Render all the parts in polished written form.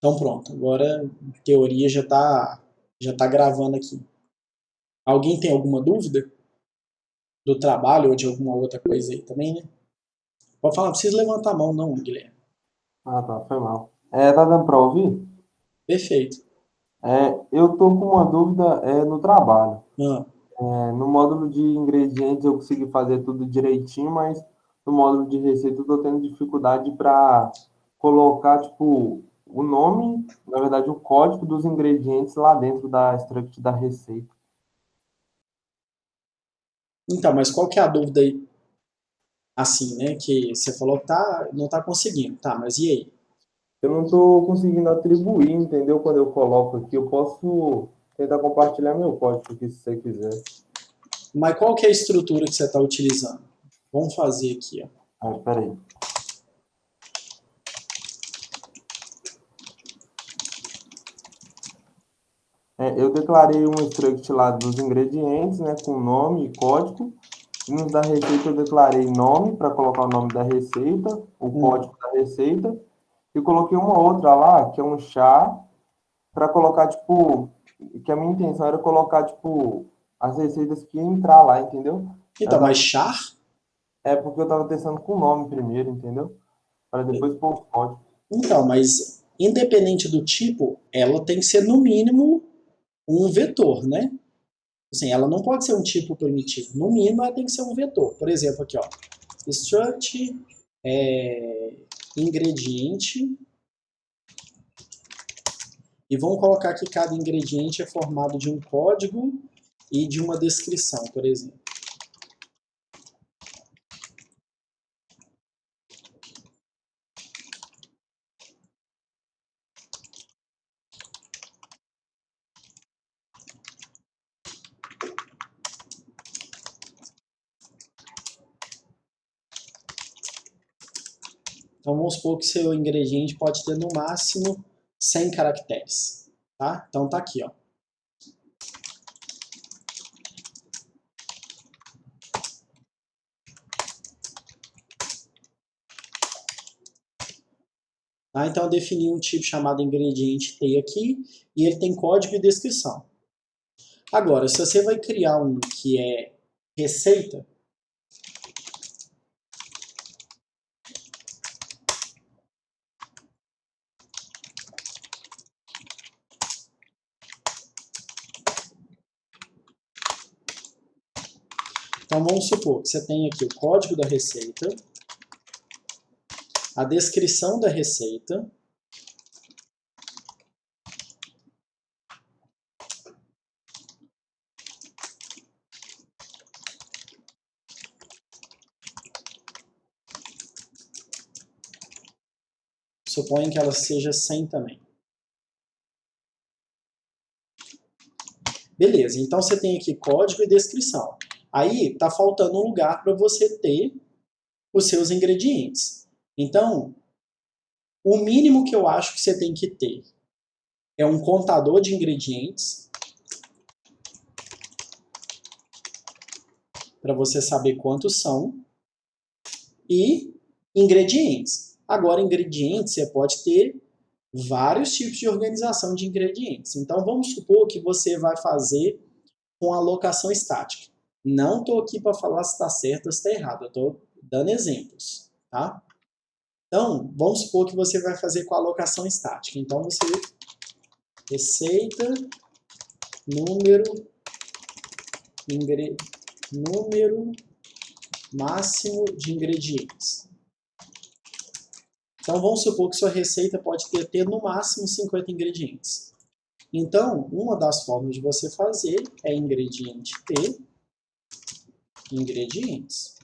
Então pronto, agora a teoria já tá gravando aqui. Alguém tem alguma dúvida do trabalho ou de alguma outra coisa aí também, né? Pode falar, não precisa levantar a mão não, Guilherme. Ah, tá, foi mal. Tá dando pra ouvir? Perfeito. Eu tô com uma dúvida no trabalho. Ah, No módulo de ingredientes eu consegui fazer tudo direitinho, mas no módulo de receita eu tô tendo dificuldade para colocar, tipo, o nome, na verdade, o código dos ingredientes lá dentro da struct da receita. então, mas qual que é a dúvida aí? Assim, né? Que você falou que não tá conseguindo. Tá, mas e aí? Eu não tô conseguindo atribuir, entendeu? Quando eu coloco aqui, eu posso tentar compartilhar meu código aqui, se você quiser. Mas qual que é a estrutura que você está utilizando? Vamos fazer aqui, ó. Peraí. Eu declarei um struct lá dos ingredientes, né, com nome e código. E nos da receita eu declarei nome para colocar o nome da receita, o Hum. código da receita. E coloquei uma outra lá, que é um chá, para colocar, tipo, que a minha intenção era colocar, tipo, as receitas que iam entrar lá, entendeu? Então, As mas da- char? É porque eu estava testando com o nome primeiro, entendeu? Para depois pôr o código. Então, mas independente do tipo, ela tem que ser no mínimo um vetor, né? Assim, ela não pode ser um tipo primitivo. No mínimo, ela tem que ser um vetor. Por exemplo, aqui, ó. Struct é, ingrediente. E vamos colocar que cada ingrediente é formado de um código e de uma descrição, por exemplo. Então vamos supor que seu ingrediente pode ter no máximo 100 caracteres. Tá? Então tá aqui, ó. Tá? Então eu defini um tipo chamado ingrediente T aqui e ele tem código e descrição. Agora, se você vai criar um que é receita, então vamos supor que você tem aqui o código da receita, a descrição da receita, suponho que ela seja 100 também. Beleza, então você tem aqui código e descrição. Aí está faltando um lugar para você ter os seus ingredientes. Então, o mínimo que eu acho que você tem que ter é um contador de ingredientes para você saber quantos são e ingredientes. Agora, ingredientes você pode ter vários tipos de organização de ingredientes. Então, vamos supor que você vai fazer com alocação estática. Não estou aqui para falar se está certo ou se está errado, eu estou dando exemplos. Tá? Então, vamos supor que você vai fazer com alocação estática. Então, você receita, número, número máximo de ingredientes. Então, vamos supor que sua receita pode ter no máximo 50 ingredientes. Então, uma das formas de você fazer é ingrediente T, ingredientes.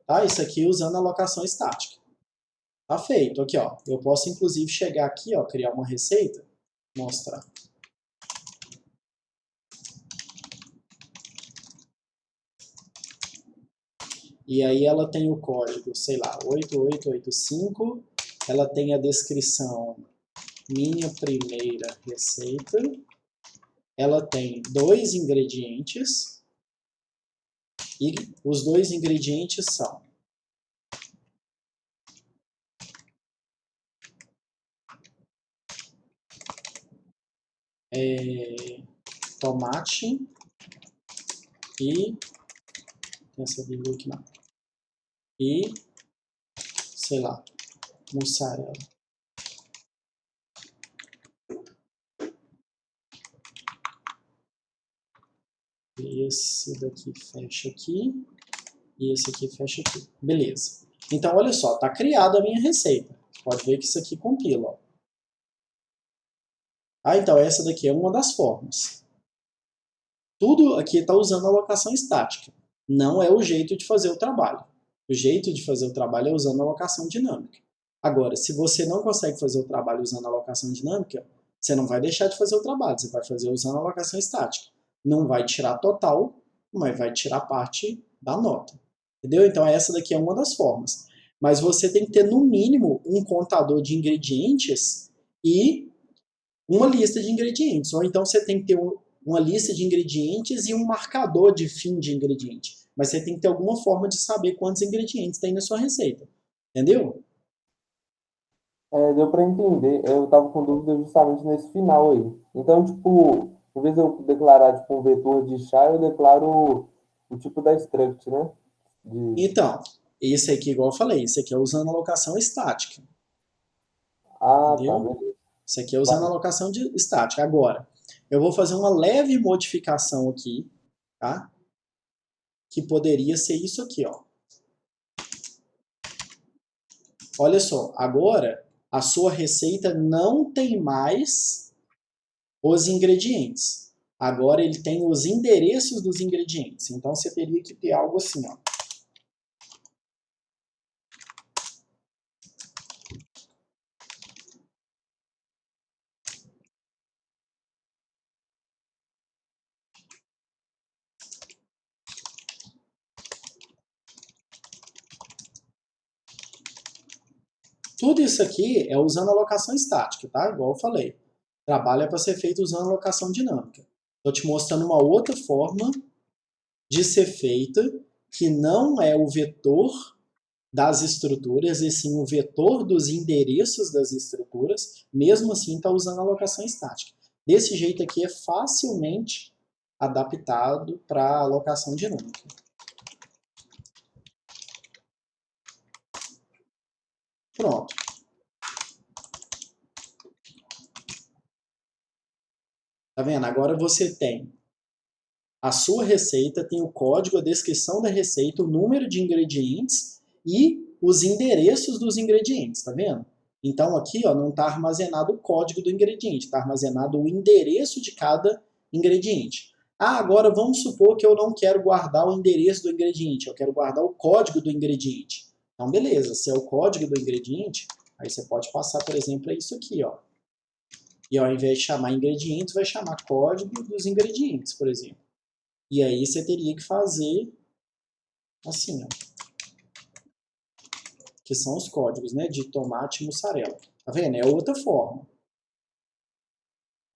Tá? Isso aqui usando a alocação estática. Tá feito. Aqui, ó. Eu posso, inclusive, chegar aqui, ó, criar uma receita, mostrar. E aí ela tem o código, sei lá, 8885. Ela tem a descrição minha primeira receita. Ela tem 2 ingredientes. E os 2 ingredientes são tomate e essa vírgula aqui não. E, sei lá, mussarela. Esse daqui fecha aqui. E esse aqui fecha aqui. Beleza. Então, olha só, está criada a minha receita. Pode ver que isso aqui compila. Ó. Ah, então essa daqui é uma das formas. Tudo aqui está usando alocação estática. Não é o jeito de fazer o trabalho. O jeito de fazer o trabalho é usando alocação dinâmica. Agora, se você não consegue fazer o trabalho usando alocação dinâmica, você não vai deixar de fazer o trabalho, você vai fazer usando alocação estática. Não vai tirar total, mas vai tirar parte da nota. Entendeu? Então essa daqui é uma das formas. Mas você tem que ter, no mínimo, um contador de ingredientes e uma lista de ingredientes. Ou então você tem que ter uma lista de ingredientes e um marcador de fim de ingrediente. Mas você tem que ter alguma forma de saber quantos ingredientes tem na sua receita. Entendeu? Deu para entender. Eu estava com dúvida justamente nesse final aí. Então, tipo, em vez de eu declarar tipo, um vetor de chá, eu declaro o tipo da struct, né? De... Então, esse aqui, igual eu falei, esse aqui é usando alocação estática. Ah, tá, Entendeu? beleza. Isso aqui é usando alocação estática. Agora, eu vou fazer uma leve modificação aqui, tá? Que poderia ser isso aqui, ó. Olha só, agora a sua receita não tem mais os ingredientes. Agora ele tem os endereços dos ingredientes. Então você teria que ter algo assim, ó. Tudo isso aqui é usando alocação estática, tá? Igual eu falei. Trabalho é para ser feito usando alocação dinâmica. Estou te mostrando uma outra forma de ser feita que não é o vetor das estruturas, e sim o vetor dos endereços das estruturas, mesmo assim está usando alocação estática. Desse jeito aqui é facilmente adaptado para alocação dinâmica. Pronto. Tá vendo? Agora você tem a sua receita, tem o código, a descrição da receita, o número de ingredientes e os endereços dos ingredientes, tá vendo? Então aqui ó, não está armazenado o código do ingrediente, está armazenado o endereço de cada ingrediente. Ah, agora vamos supor que eu não quero guardar o endereço do ingrediente, eu quero guardar o código do ingrediente. Então beleza, se é o código do ingrediente, aí você pode passar, por exemplo, isso aqui, ó. E ao invés de chamar ingredientes, vai chamar código dos ingredientes, por exemplo. E aí você teria que fazer assim, ó, que são os códigos, né, de tomate e mussarela. Tá vendo? É outra forma.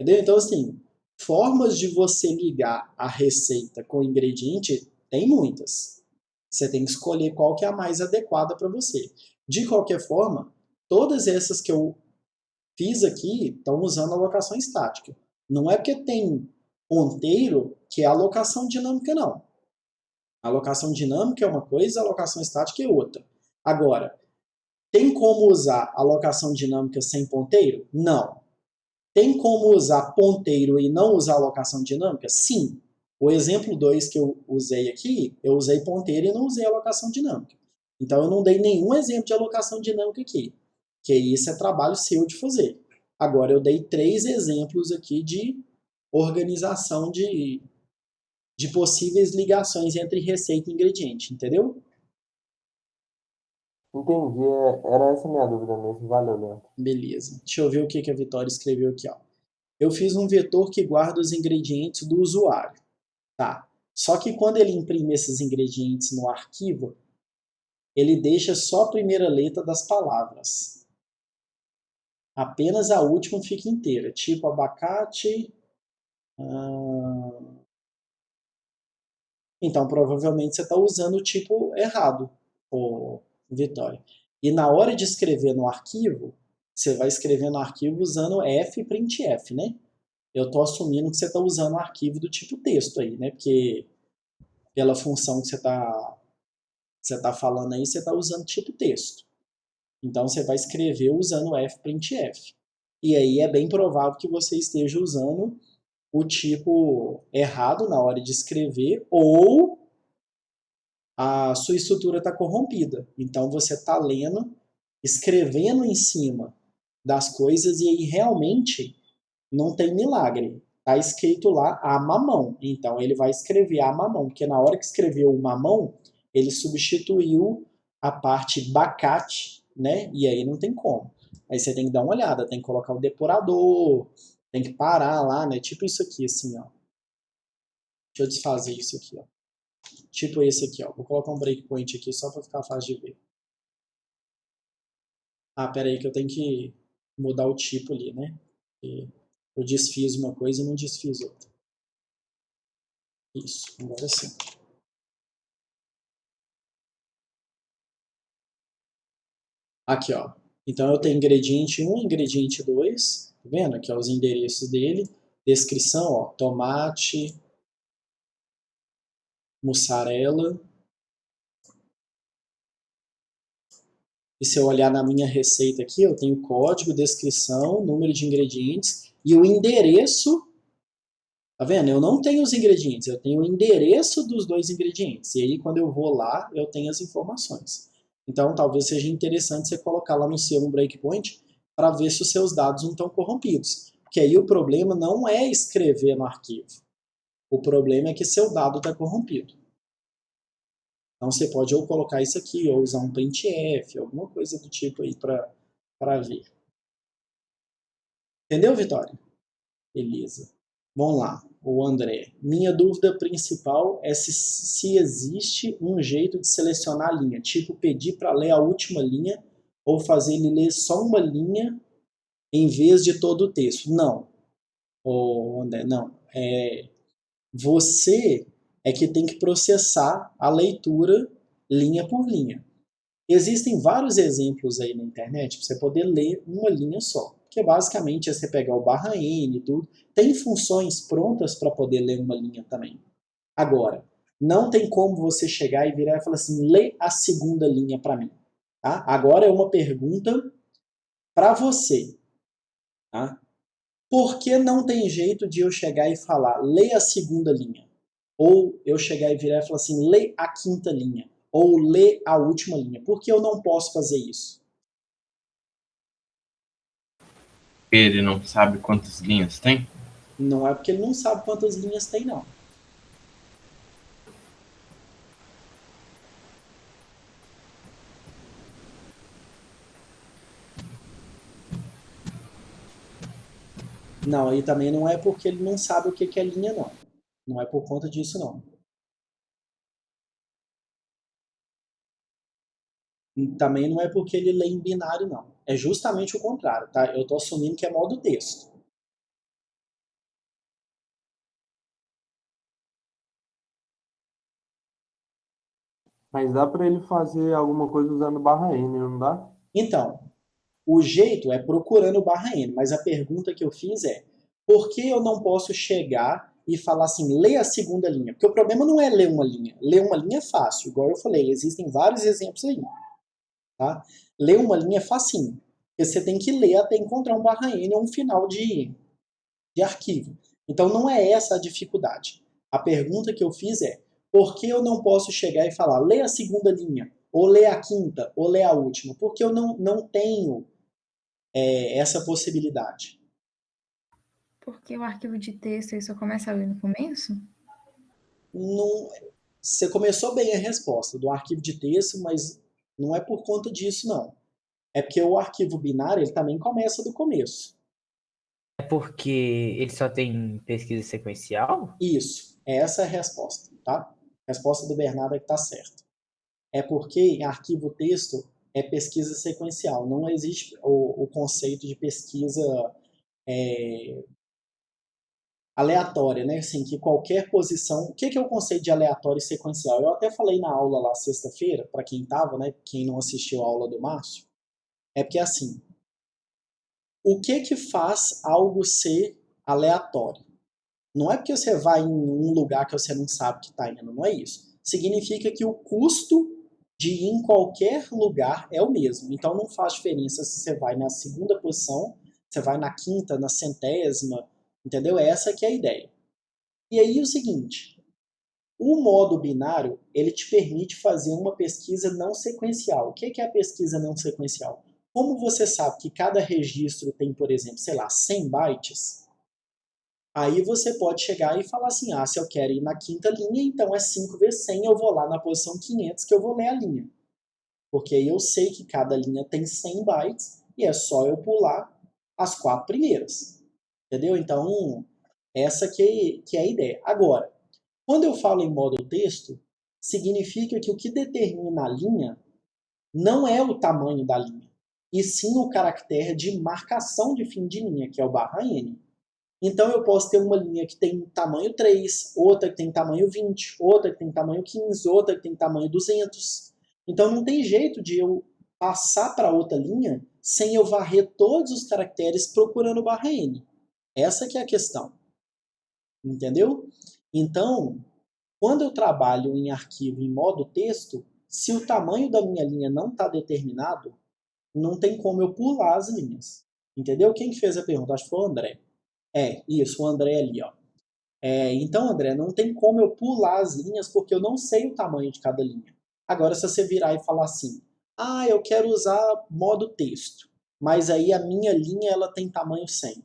Entendeu? Então, assim, formas de você ligar a receita com o ingrediente tem muitas. Você tem que escolher qual que é a mais adequada para você. De qualquer forma, todas essas que eu fiz aqui estão usando alocação estática. Não é porque tem ponteiro que é alocação dinâmica, não. A alocação dinâmica é uma coisa, a alocação estática é outra. Agora, tem como usar alocação dinâmica sem ponteiro? Não. Tem como usar ponteiro e não usar alocação dinâmica? Sim. O exemplo 2 que eu usei aqui, eu usei ponteiro e não usei alocação dinâmica. Então eu não dei nenhum exemplo de alocação dinâmica aqui, que isso é trabalho seu de fazer. Agora eu dei 3 exemplos aqui de organização de possíveis ligações entre receita e ingrediente, entendeu? Entendi. Era essa a minha dúvida mesmo. Valeu, Leandro. Beleza. Deixa eu ver o que a Vitória escreveu aqui. Ó. Eu fiz um vetor que guarda os ingredientes do usuário. Tá. Só que quando ele imprime esses ingredientes no arquivo, ele deixa só a primeira letra das palavras. Apenas a última fica inteira. Tipo abacate. Então, provavelmente você está usando o tipo errado, ô Vitória. E na hora de escrever no arquivo, você vai escrever no arquivo usando fprintf, né? eu estou assumindo que você está usando um arquivo do tipo texto aí, né? Porque pela função que você tá falando aí, você está usando tipo texto. Então você vai escrever usando o fprintf. E aí é bem provável que você esteja usando o tipo errado na hora de escrever ou a sua estrutura está corrompida. Então você está lendo, escrevendo em cima das coisas e aí realmente não tem milagre. Está escrito lá a mamão. Então ele vai escrever a mamão, porque na hora que escreveu o mamão, ele substituiu a parte bacate, né? E aí não tem como. Aí você tem que dar uma olhada, tem que colocar o depurador, tem que parar lá, né? Tipo isso aqui, assim, ó. Deixa eu desfazer isso aqui, ó. Tipo esse aqui, ó. Vou colocar um breakpoint aqui só para ficar fácil de ver. Ah, pera aí que eu tenho que mudar o tipo ali, né? Eu desfiz uma coisa e não desfiz outra. Isso, agora sim. Aqui, ó. Então eu tenho ingrediente 1, ingrediente 2, tá vendo? Aqui, ó, os endereços dele. Descrição, ó, tomate, mussarela. E se eu olhar na minha receita aqui, eu tenho código, descrição, número de ingredientes e o endereço. Tá vendo? Eu não tenho os ingredientes, eu tenho o endereço dos dois ingredientes. E aí, quando eu vou lá, eu tenho as informações. Então, talvez seja interessante você colocar lá no seu um breakpoint para ver se os seus dados não estão corrompidos. Porque aí o problema não é escrever no arquivo. O problema é que seu dado está corrompido. Então, você pode ou colocar isso aqui, ou usar um printf, alguma coisa do tipo aí para ver. Entendeu, Vitória? Beleza. Vamos lá, o André. Minha dúvida principal é se existe um jeito de selecionar a linha, tipo pedir para ler a última linha ou fazer ele ler só uma linha em vez de todo o texto. Não, André, não. Você é que tem que processar a leitura linha por linha. Existem vários exemplos aí na internet para você poder ler uma linha só. Que basicamente é você pegar o barra N e tudo. Tem funções prontas para poder ler uma linha também. Agora, não tem como você chegar e virar e falar assim, lê a segunda linha para mim. Tá? Agora é uma pergunta para você. Tá? Por que não tem jeito de eu chegar e falar, lê a segunda linha? Ou eu chegar e virar e falar assim, lê a quinta linha? Ou lê a última linha? Por que eu não posso fazer isso? Ele não sabe quantas linhas tem? Não é porque ele não sabe quantas linhas tem, não. Não, e também não é porque ele não sabe o que é linha, não. Não é por conta disso, não. E também não é porque ele lê em binário, não. É justamente o contrário, tá? Eu estou assumindo que é modo texto. Mas dá para ele fazer alguma coisa usando barra N, não dá? Então, o jeito é procurando o barra N, mas a pergunta que eu fiz é por que eu não posso chegar e falar assim, lê a segunda linha? Porque o problema não é ler uma linha. Ler uma linha é fácil, igual eu falei, existem vários exemplos aí. Tá? Ler uma linha é facinho. Porque você tem que ler até encontrar um barra N ou um final de arquivo. Então não é essa a dificuldade. A pergunta que eu fiz é por que eu não posso chegar e falar lê a segunda linha, ou lê a quinta, ou lê a última? Porque eu não tenho essa possibilidade. Porque o arquivo de texto ele só começa a ler no começo? Não, você começou bem a resposta do arquivo de texto, mas não é por conta disso, não. É porque o arquivo binário ele também começa do começo. É porque ele só tem pesquisa sequencial? Isso, essa é a resposta, tá? A resposta do Bernardo é que tá certa. É porque em arquivo texto é pesquisa sequencial, não existe o conceito de pesquisa aleatória, né? Assim, que qualquer posição... O que é o conceito de aleatório e sequencial? Eu até falei na aula lá sexta-feira, para quem tava, né? Quem não assistiu a aula do Márcio, é porque assim, o que faz algo ser aleatório. Não é porque você vai em um lugar que você não sabe que está indo, não é isso. Significa que o custo de ir em qualquer lugar é o mesmo. Então não faz diferença se você vai na segunda posição, você vai na quinta, na centésima, entendeu? Essa que é a ideia. E aí o seguinte, o modo binário, ele te permite fazer uma pesquisa não sequencial. O que é a pesquisa não sequencial? Como você sabe que cada registro tem, por exemplo, sei lá, 100 bytes, aí você pode chegar e falar assim, se eu quero ir na quinta linha, então é 5 vezes 100, eu vou lá na posição 500 que eu vou ler a linha. Porque aí eu sei que cada linha tem 100 bytes e é só eu pular as 4 primeiras. Entendeu? Então, essa que é a ideia. Agora, quando eu falo em modo texto, significa que o que determina a linha não é o tamanho da linha, e sim o caractere de marcação de fim de linha, que é o /n. Então eu posso ter uma linha que tem tamanho 3, outra que tem tamanho 20, outra que tem tamanho 15, outra que tem tamanho 200. Então não tem jeito de eu passar para outra linha sem eu varrer todos os caracteres procurando /n. Essa que é a questão. Entendeu? Então, quando eu trabalho em arquivo em modo texto, se o tamanho da minha linha não está determinado, não tem como eu pular as linhas. Entendeu? Quem fez a pergunta? Acho que foi o André. Isso, o André ali, ó. Então, André, não tem como eu pular as linhas porque eu não sei o tamanho de cada linha. Agora, se você virar e falar assim, eu quero usar modo texto, mas aí a minha linha ela tem tamanho 100.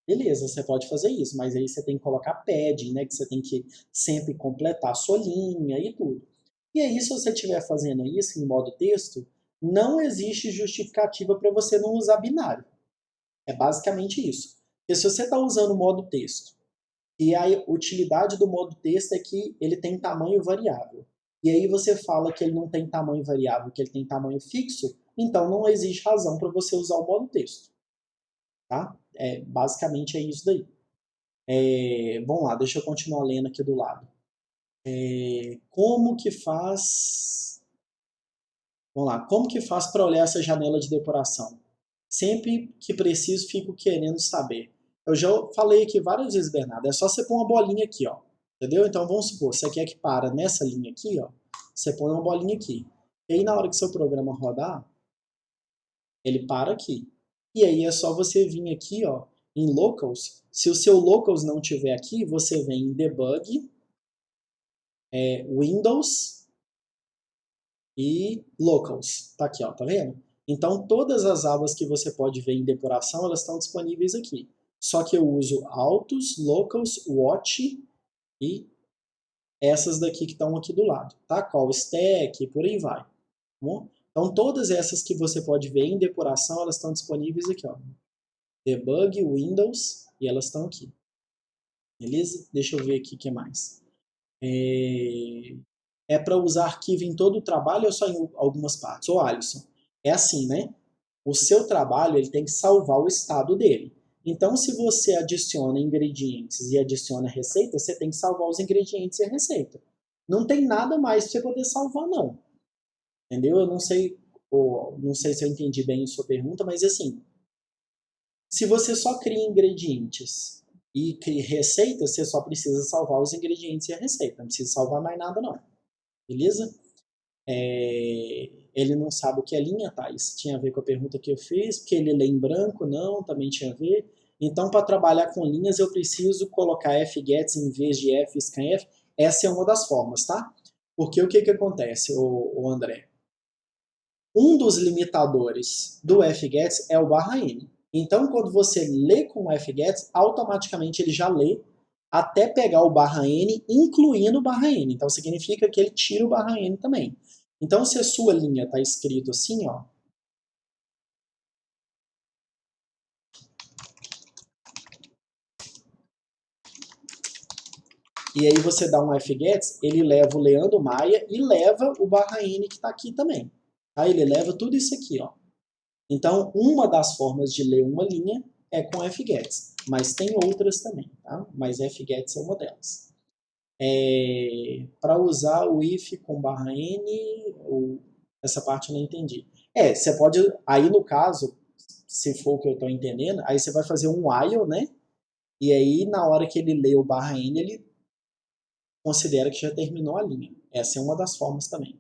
Beleza, você pode fazer isso, mas aí você tem que colocar padding, né, que você tem que sempre completar a sua linha e tudo. E aí, se você estiver fazendo isso em modo texto, não existe justificativa para você não usar binário. É basicamente isso. Porque se você está usando o modo texto, e a utilidade do modo texto é que ele tem tamanho variável, e aí você fala que ele não tem tamanho variável, que ele tem tamanho fixo, então não existe razão para você usar o modo texto. Tá? Basicamente é isso daí. Vamos lá, deixa eu continuar lendo aqui do lado. Como que faz... Vamos lá, como que faz para olhar essa janela de depuração? Sempre que preciso, fico querendo saber. Eu já falei aqui várias vezes, Bernardo, é só você pôr uma bolinha aqui, ó. Entendeu? Então vamos supor, você quer que para nessa linha aqui, ó, você põe uma bolinha aqui. E aí na hora que seu programa rodar, ele para aqui. E aí é só você vir aqui, ó, em locals. Se o seu locals não tiver aqui, você vem em debug, Windows e locals. Tá aqui, ó, tá vendo? Então todas as abas que você pode ver em depuração, elas estão disponíveis aqui. Só que eu uso Autos, Locals, Watch e essas daqui que estão aqui do lado, tá? Call Stack e por aí vai. Tá bom? Então todas essas que você pode ver em depuração, elas estão disponíveis aqui, ó. Debug, Windows e elas estão aqui. Beleza? Deixa eu ver aqui o que mais. É para usar arquivo em todo o trabalho ou só em algumas partes? Ô Alisson, é assim, né? O seu trabalho ele tem que salvar o estado dele. Então, se você adiciona ingredientes e adiciona receita, você tem que salvar os ingredientes e a receita. Não tem nada mais para você poder salvar, não. Entendeu? Eu não sei se eu entendi bem a sua pergunta, mas assim, se você só cria ingredientes e cria receita, você só precisa salvar os ingredientes e a receita. Não precisa salvar mais nada, não. Beleza? Ele não sabe o que é linha, tá? Isso tinha a ver com a pergunta que eu fiz, porque ele lê em branco, não, também tinha a ver. Então, para trabalhar com linhas, eu preciso colocar fgets em vez de fscanf. Essa é uma das formas, tá? Porque o que acontece, o André? Um dos limitadores do fgets é o /n. Então, quando você lê com o fgets, automaticamente ele já lê até pegar o /n, incluindo o /n. Então, significa que ele tira o /n também. Então, se a sua linha está escrito assim, ó, e aí você dá um fgets, ele leva o Leandro Maia e leva o /n que está aqui também. Tá? Ele leva tudo isso aqui, ó. Então, uma das formas de ler uma linha é com fgets, mas tem outras também, tá? Mas fgets é uma delas. Para usar o if com /n, essa parte eu não entendi. Você pode, aí no caso, se for o que eu estou entendendo, aí você vai fazer um while, né? E aí, na hora que ele lê o barra N, ele considera que já terminou a linha. Essa é uma das formas também.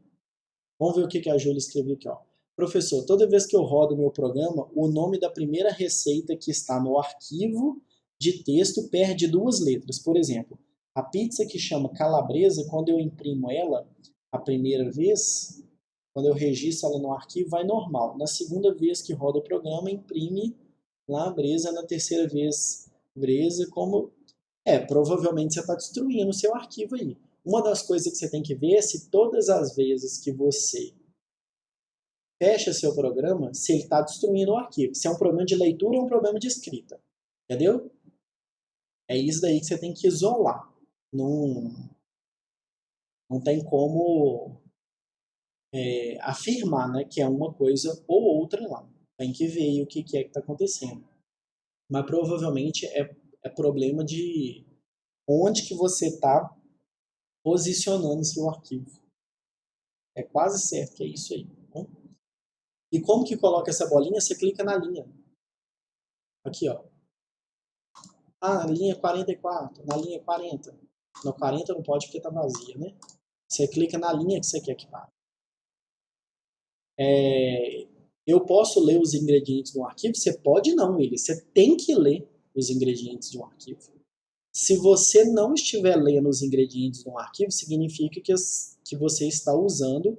Vamos ver o que a Júlia escreveu aqui. Ó. Professor, toda vez que eu rodo o meu programa, o nome da primeira receita que está no arquivo de texto perde 2 letras. Por exemplo, a pizza que chama calabresa, quando eu imprimo ela a primeira vez, quando eu registro ela no arquivo, vai normal. Na segunda vez que roda o programa, imprime lá bresa, na terceira vez bresa, como... provavelmente você está destruindo o seu arquivo aí. Uma das coisas que você tem que ver é se todas as vezes que você fecha seu programa, se ele está destruindo o arquivo. Se é um problema de leitura ou um problema de escrita. Entendeu? É isso daí que você tem que isolar. Não tem como afirmar, né, que é uma coisa ou outra, não. Tem que ver o que é que está acontecendo. Mas provavelmente é problema de onde que você está posicionando seu arquivo. É quase certo que é isso aí. Tá? E como que coloca essa bolinha? Você clica na linha. Aqui, ó. Ah, na linha 44, na linha 40. No 40 não pode porque está vazia, né? Você clica na linha que você quer que pare. Eu posso ler os ingredientes de um arquivo? Você pode não, Willi. Você tem que ler os ingredientes de um arquivo. Se você não estiver lendo os ingredientes de um arquivo, significa que você está usando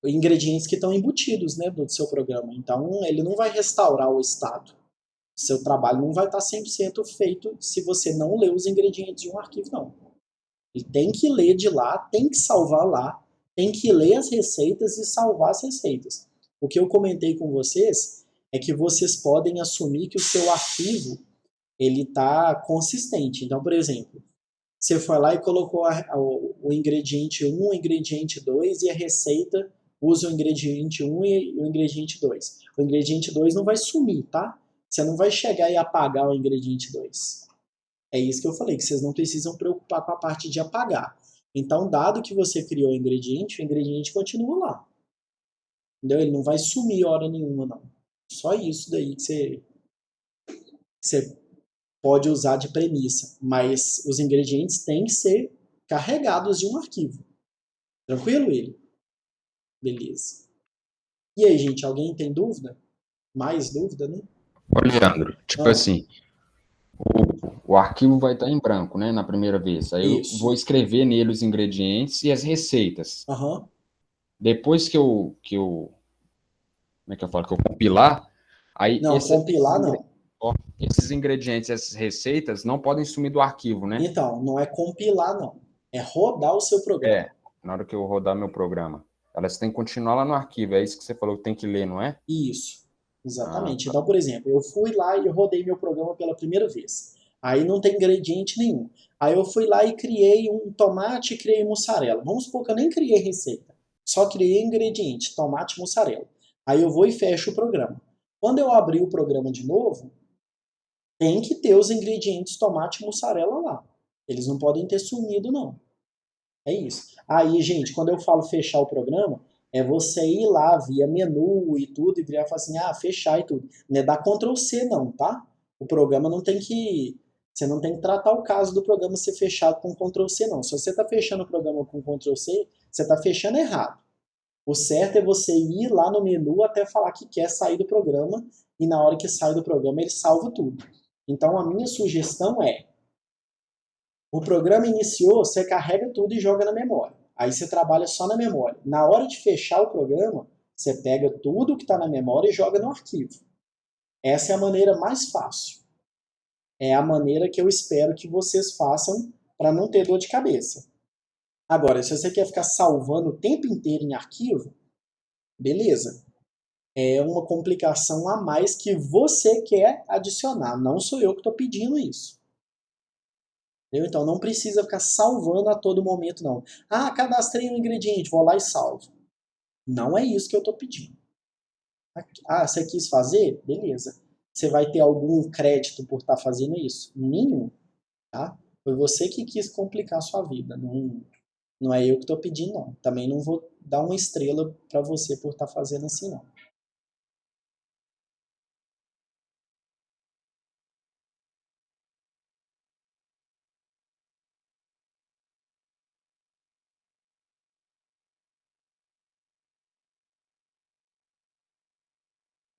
ingredientes que estão embutidos, né, do seu programa. Então, ele não vai restaurar o estado. Seu trabalho não vai estar 100% feito se você não ler os ingredientes de um arquivo, não. Ele tem que ler de lá, tem que salvar lá, tem que ler as receitas e salvar as receitas. O que eu comentei com vocês é que vocês podem assumir que o seu arquivo ele está consistente. Então, por exemplo, você foi lá e colocou o ingrediente 1, o ingrediente 2 e a receita usa o ingrediente 1 e o ingrediente 2. O ingrediente 2 não vai sumir, tá? Você não vai chegar e apagar o ingrediente 2. É isso que eu falei, que vocês não precisam preocupar com a parte de apagar. Então, dado que você criou o ingrediente continua lá. Entendeu? Ele não vai sumir hora nenhuma, não. Só isso daí que você pode usar de premissa. Mas os ingredientes têm que ser carregados de um arquivo. Tranquilo, ele? Beleza. E aí, gente, alguém tem dúvida? Mais dúvida, né? Ô, Leandro, tipo Ah, assim, o arquivo vai estar em branco, né, na primeira vez. Aí eu isso. vou escrever nele os ingredientes e as receitas. Aham. Depois que eu, como é que eu falo, que eu compilar, aí Não, compilar não. esses ingredientes, essas receitas não podem sumir do arquivo, né? Então, não é compilar, não. É rodar o seu programa. Na hora que eu rodar meu programa. Elas têm que continuar lá no arquivo, é isso que você falou que tem que ler, não é? Isso, exatamente. Tá. Então, por exemplo, eu fui lá e eu rodei meu programa pela primeira vez. Aí não tem ingrediente nenhum. Aí eu fui lá e criei um tomate e criei mussarela. Vamos supor que eu nem criei receita. Só criei ingrediente, tomate e mussarela. Aí eu vou e fecho o programa. Quando eu abrir o programa de novo, tem que ter os ingredientes tomate e mussarela lá. Eles não podem ter sumido, não. É isso. Aí, gente, quando eu falo fechar o programa, é você ir lá via menu e tudo e virar e falar assim, fechar e tudo. Não é dar Ctrl C não, tá? O programa não tem que... Você não tem que tratar o caso do programa ser fechado com Ctrl C não. Se você está fechando o programa com Ctrl C, você está fechando errado. O certo é você ir lá no menu até falar que quer sair do programa e na hora que sai do programa ele salva tudo. Então a minha sugestão é o programa iniciou, você carrega tudo e joga na memória. Aí você trabalha só na memória. Na hora de fechar o programa, você pega tudo que está na memória e joga no arquivo. Essa é a maneira mais fácil. É a maneira que eu espero que vocês façam para não ter dor de cabeça. Agora, se você quer ficar salvando o tempo inteiro em arquivo, beleza. É uma complicação a mais que você quer adicionar. Não sou eu que estou pedindo isso. Entendeu? Então não precisa ficar salvando a todo momento, não. Cadastrei um ingrediente, vou lá e salvo. Não é isso que eu estou pedindo. Você quis fazer? Beleza. Você vai ter algum crédito por estar fazendo isso? Nenhum. Tá? Foi você que quis complicar a sua vida. Não é eu que estou pedindo, não. Também não vou dar uma estrela para você por estar fazendo assim, não.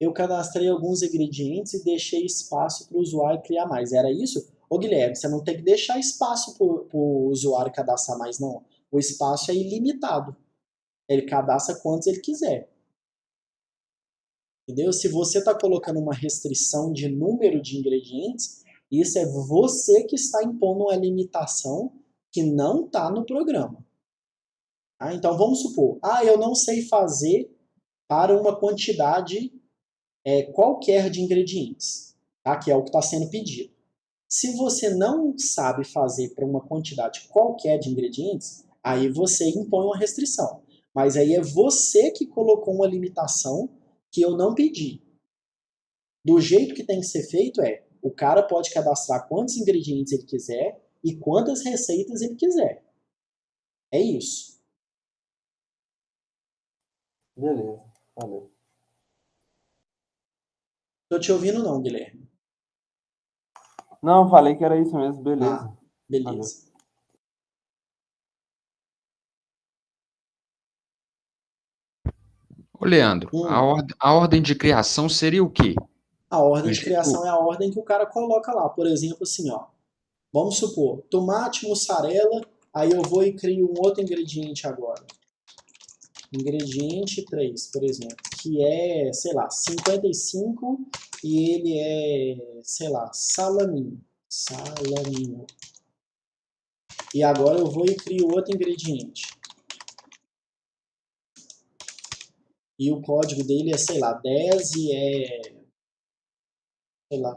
eu cadastrei alguns ingredientes e deixei espaço para o usuário criar mais. Era isso? Ô Guilherme, você não tem que deixar espaço para o usuário cadastrar mais, não. O espaço é ilimitado. Ele cadastra quantos ele quiser. Entendeu? Se você está colocando uma restrição de número de ingredientes, isso é você que está impondo uma limitação que não está no programa. Ah, então vamos supor, eu não sei fazer para uma quantidade qualquer de ingredientes, tá? Que é o que está sendo pedido. Se você não sabe fazer para uma quantidade qualquer de ingredientes, aí você impõe uma restrição. Mas aí é você que colocou uma limitação que eu não pedi. Do jeito que tem que ser feito o cara pode cadastrar quantos ingredientes ele quiser e quantas receitas ele quiser. É isso. Beleza, valeu. Tô te ouvindo não, Guilherme. Não, falei que era isso mesmo, beleza. Beleza. Ô, Leandro, a ordem de criação seria o quê? A ordem de criação é a ordem que o cara coloca lá. Por exemplo, assim, ó. Vamos supor, tomate, mussarela, aí eu vou e crio um outro ingrediente agora. Ingrediente 3, por exemplo, que é, sei lá, 55 e ele é, sei lá, salaminho. Salaminho. E agora eu vou e crio outro ingrediente. E o código dele é, sei lá, 10 e é, sei lá,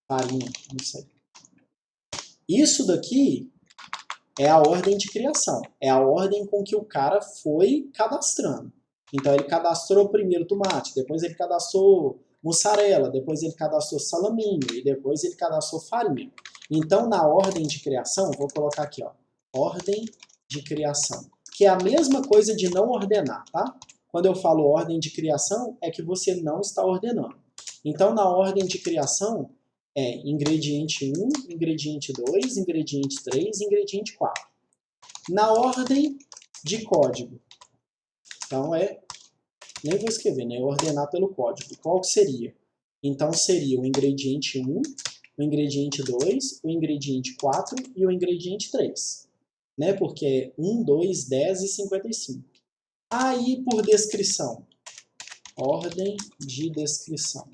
farinha, não sei. Isso daqui é a ordem de criação. É a ordem com que o cara foi cadastrando. Então ele cadastrou primeiro tomate, depois ele cadastrou mussarela, depois ele cadastrou salaminho e depois ele cadastrou farinha. Então na ordem de criação, vou colocar aqui, ó, ordem de criação, que é a mesma coisa de não ordenar, tá? Quando eu falo ordem de criação, é que você não está ordenando. Então na ordem de criação ingrediente 1, ingrediente 2, ingrediente 3, ingrediente 4. Na ordem de código. Então nem vou escrever, né? Ordenar pelo código. Qual que seria? Então seria o ingrediente 1, o ingrediente 2, o ingrediente 4 e o ingrediente 3. Né? Porque é 1, 2, 10 e 55. Aí por descrição. Ordem de descrição.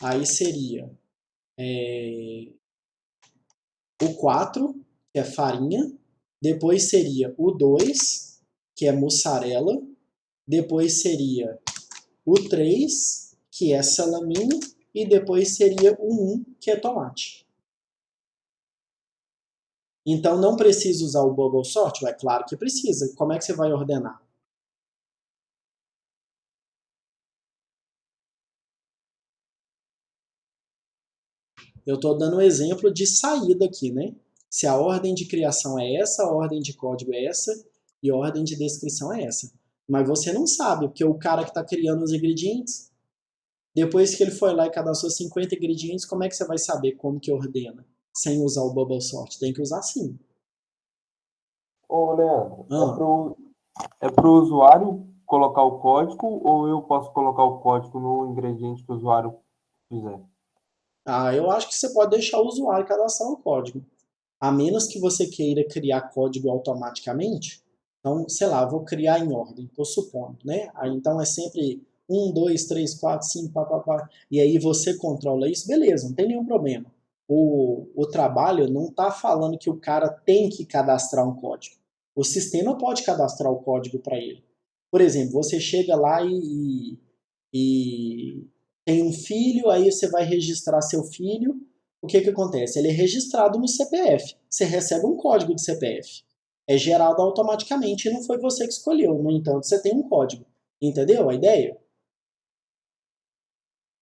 Aí seria o 4, que é farinha, depois seria o 2, que é mussarela, depois seria o 3, que é salaminho, e depois seria o 1, que é tomate. Então não precisa usar o bubble sort? É claro que precisa. Como é que você vai ordenar? Eu estou dando um exemplo de saída aqui, né? Se a ordem de criação é essa, a ordem de código é essa e a ordem de descrição é essa. Mas você não sabe, porque o cara que está criando os ingredientes, depois que ele foi lá e cadastrou 50 ingredientes, como é que você vai saber como que ordena? Sem usar o bubble sort. Tem que usar sim. Ô, Leandro, é pro usuário colocar o código ou eu posso colocar o código no ingrediente que o usuário fizer? Eu acho que você pode deixar o usuário cadastrar o código. A menos que você queira criar código automaticamente. Então, sei lá, vou criar em ordem, estou supondo, né? Aí, então é sempre 1, 2, 3, 4, 5, papapá. E aí você controla isso, beleza, não tem nenhum problema. O trabalho não está falando que o cara tem que cadastrar um código. O sistema pode cadastrar o código para ele. Por exemplo, você chega lá e tem um filho, aí você vai registrar seu filho. O que acontece? Ele é registrado no CPF. Você recebe um código de CPF. É gerado automaticamente e não foi você que escolheu. No entanto, você tem um código. Entendeu a ideia?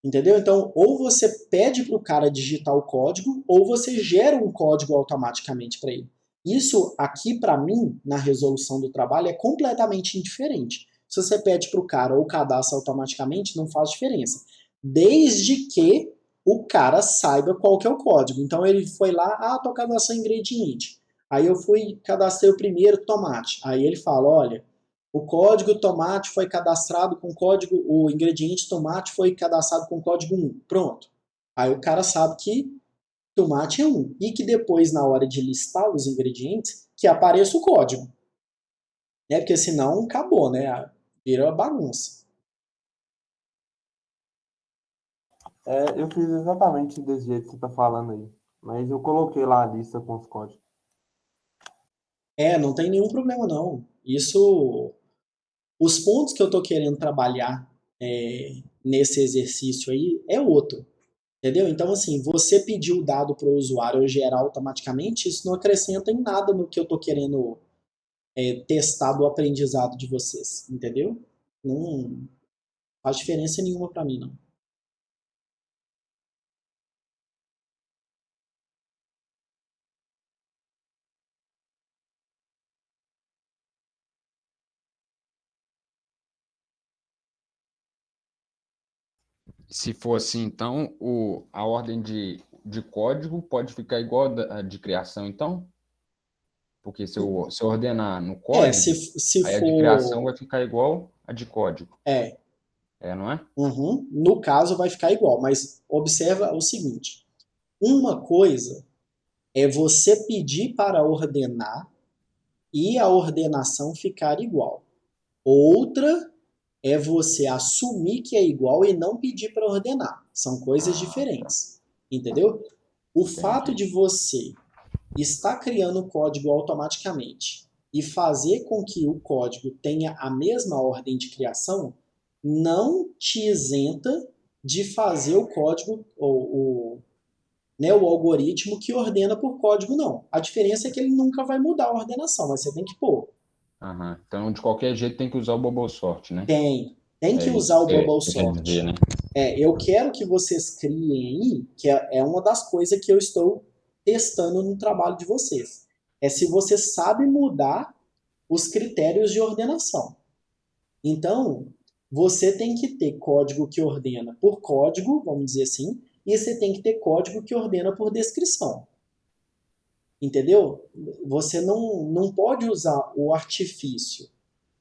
Entendeu? Então, ou você pede para o cara digitar o código, ou você gera um código automaticamente para ele. Isso aqui, para mim, na resolução do trabalho, é completamente indiferente. Se você pede para o cara ou cadastra automaticamente, não faz diferença. Desde que o cara saiba qual que é o código. Então, ele foi lá, tô cadastrando ingrediente. Aí eu fui, cadastrei o primeiro, tomate. Aí ele fala, olha, O código tomate foi cadastrado com código, o ingrediente tomate foi cadastrado com código 1. Pronto. Aí o cara sabe que tomate é 1. E que depois, na hora de listar os ingredientes, que apareça o código. Né? Porque senão acabou, né? Vira bagunça. Eu fiz exatamente desse jeito que você está falando aí. Mas eu coloquei lá a lista com os códigos. Não tem nenhum problema não. Isso, os pontos que eu tô querendo trabalhar nesse exercício aí é outro. Entendeu? Então, assim, você pedir o dado para o usuário gerar automaticamente, isso não acrescenta em nada no que eu tô querendo testar do aprendizado de vocês. Entendeu? Não faz diferença nenhuma para mim, não. Se for assim, então, a ordem de código pode ficar igual a de criação, então? Porque se eu ordenar no código, Se aí a de criação for. vai ficar igual a de código. É, Não é? no caso vai ficar igual, mas observa o seguinte: uma coisa é você pedir para ordenar e a ordenação ficar igual. Outra é você assumir que é igual e não pedir para ordenar. São coisas diferentes. Entendeu? O fato de você estar criando o código automaticamente e fazer com que o código tenha a mesma ordem de criação não te isenta de fazer o código, o algoritmo que ordena por código, não. A diferença é que ele nunca vai mudar a ordenação, mas você tem que pôr. Aham. Então, de qualquer jeito, tem que usar o Bubble Sort, né? Tem que É usar isso o Bubble que quer Sort. dizer, né? Eu quero que vocês criem aí, que é uma das coisas que eu estou testando no trabalho de vocês. É se você sabe mudar os critérios de ordenação. Então, você tem que ter código que ordena por código, vamos dizer assim, e você tem que ter código que ordena por descrição. Entendeu? Você não pode usar o artifício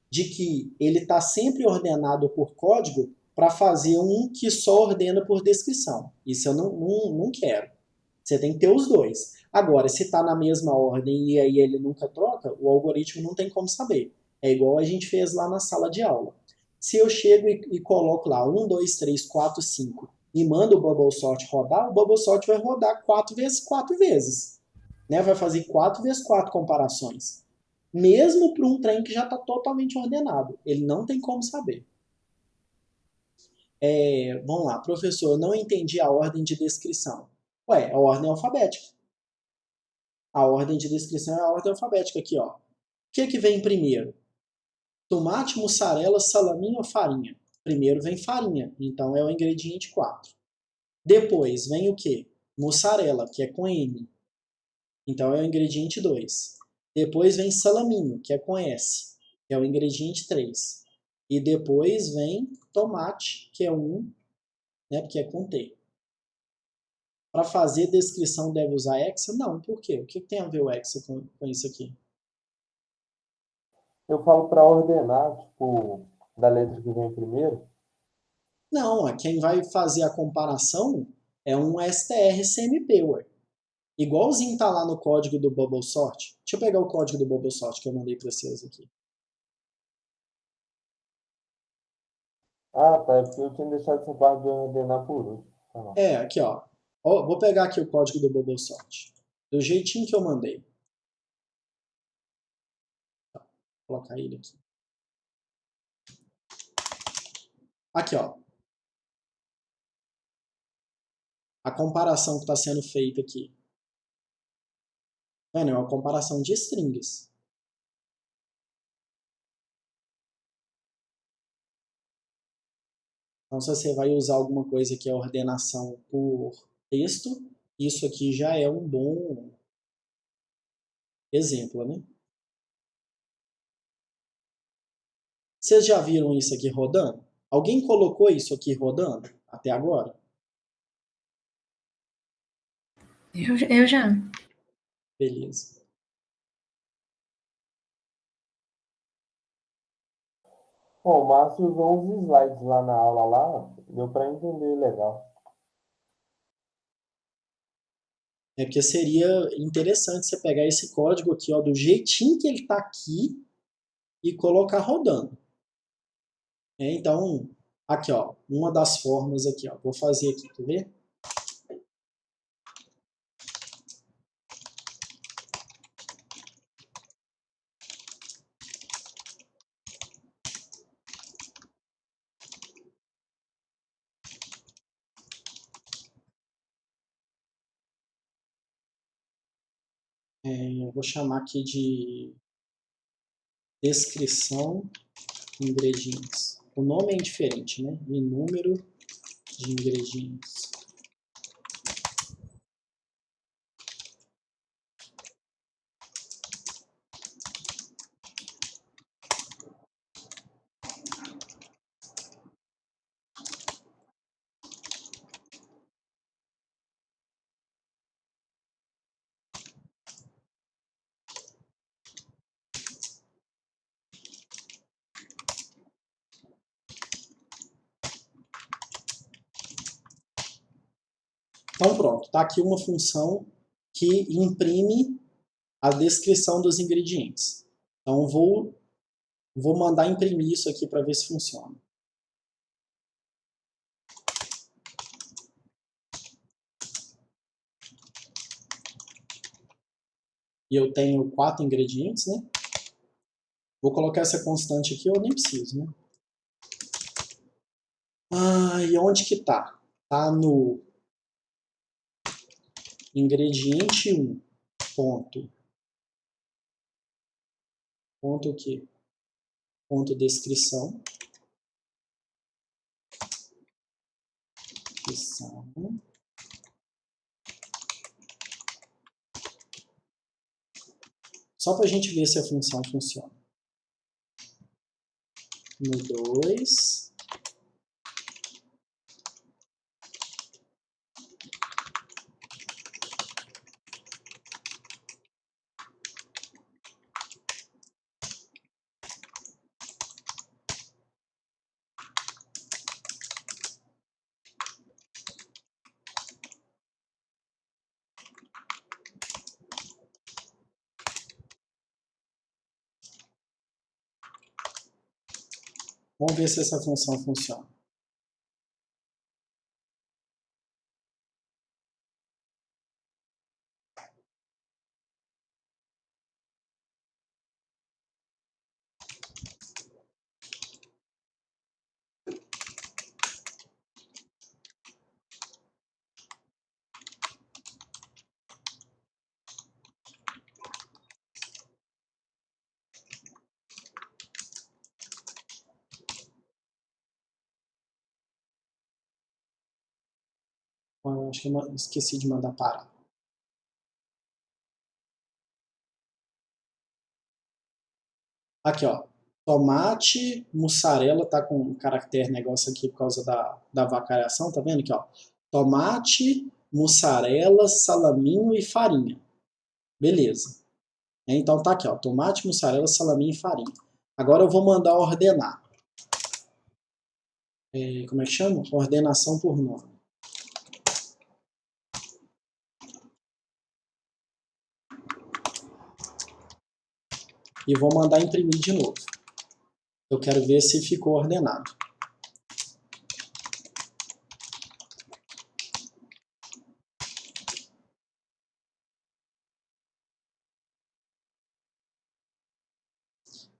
de que ele está sempre ordenado por código para fazer um que só ordena por descrição. Isso eu não quero. Você tem que ter os dois. Agora, se está na mesma ordem e aí ele nunca troca, o algoritmo não tem como saber. É igual a gente fez lá na sala de aula. Se eu chego e coloco lá 1, 2, 3, 4, 5 e mando o Bubble Sort rodar, o Bubble Sort vai rodar 4 vezes 4 vezes. Né? Vai fazer 4 vezes 4 comparações. Mesmo para um trem que já está totalmente ordenado. Ele não tem como saber. Vamos lá, professor, eu não entendi a ordem de descrição. A ordem alfabética. A ordem de descrição é a ordem alfabética aqui, ó. O que vem primeiro? Tomate, mussarela, salaminho ou farinha? Primeiro vem farinha, então é o ingrediente 4. Depois vem o quê? Mussarela, que é com M. Então é o ingrediente 2. Depois vem salaminho, que é com S, que é o ingrediente 3. E depois vem tomate, que é 1, né, porque é com T. Para fazer descrição deve usar hexa? Não, por quê? O que tem a ver o hexa com isso aqui? Eu falo para ordenar, tipo, da letra que vem primeiro. Não, quem vai fazer a comparação é um strcmp, ué. Igualzinho tá lá no código do Bubble Sort. Deixa eu pegar o código do Bubble Sort que eu mandei para vocês aqui. Ah, tá. É porque eu tinha deixado essa parte de ordenar por último. Tá. Aqui, ó. Vou pegar aqui o código do Bubble Sort. Do jeitinho que eu mandei. Vou colocar ele aqui. Aqui, ó. A comparação que está sendo feita aqui. É uma comparação de strings. Então, se você vai usar alguma coisa que é ordenação por texto, isso aqui já é um bom exemplo, né? Vocês já viram isso aqui rodando? Alguém colocou isso aqui rodando até agora? Eu já. Beleza. Pô, o Márcio usou uns slides lá na aula lá, deu para entender legal. É porque seria interessante você pegar esse código aqui, ó, do jeitinho que ele está aqui e colocar rodando. Então, aqui, ó, uma das formas aqui, ó, vou fazer aqui, quer ver? Eu vou chamar aqui de descrição ingredientes. O nome é indiferente, né? E número de ingredientes. Então pronto, está aqui uma função que imprime a descrição dos ingredientes. Então vou mandar imprimir isso aqui para ver se funciona. E eu tenho 4 ingredientes, né? Vou colocar essa constante aqui, eu nem preciso, né? E onde que tá? Tá no ingrediente 1, ponto. Ponto o quê? Ponto descrição. Descrição. Só para a gente ver se a função funciona. No 2. Vamos ver se essa função funciona. Acho que eu esqueci de mandar parar. Aqui, ó. Tomate, mussarela, tá com um caractere negócio aqui por causa da avacalhação, tá vendo aqui, ó? Tomate, mussarela, salaminho e farinha. Beleza. Então tá aqui, ó. Tomate, mussarela, salaminho e farinha. Agora eu vou mandar ordenar. Como é que chama? Ordenação por nome. E vou mandar imprimir de novo. Eu quero ver se ficou ordenado.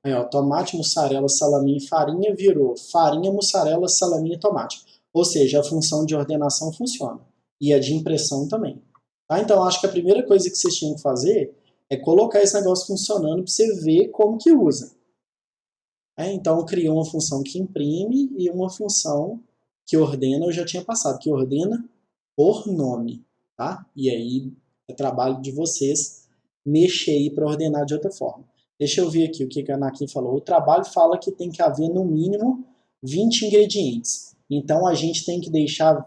Aí, ó, tomate, mussarela, salaminho e farinha virou farinha, mussarela, salaminho e tomate. Ou seja, a função de ordenação funciona. E a de impressão também. Tá? Então, acho que a primeira coisa que vocês tinham que fazer é colocar esse negócio funcionando para você ver como que usa. Então, criou uma função que imprime e uma função que ordena, eu já tinha passado, que ordena por nome. Tá? E aí, é trabalho de vocês mexer aí para ordenar de outra forma. Deixa eu ver aqui o que a Anakin falou. O trabalho fala que tem que haver no mínimo 20 ingredientes. Então, a gente tem que deixar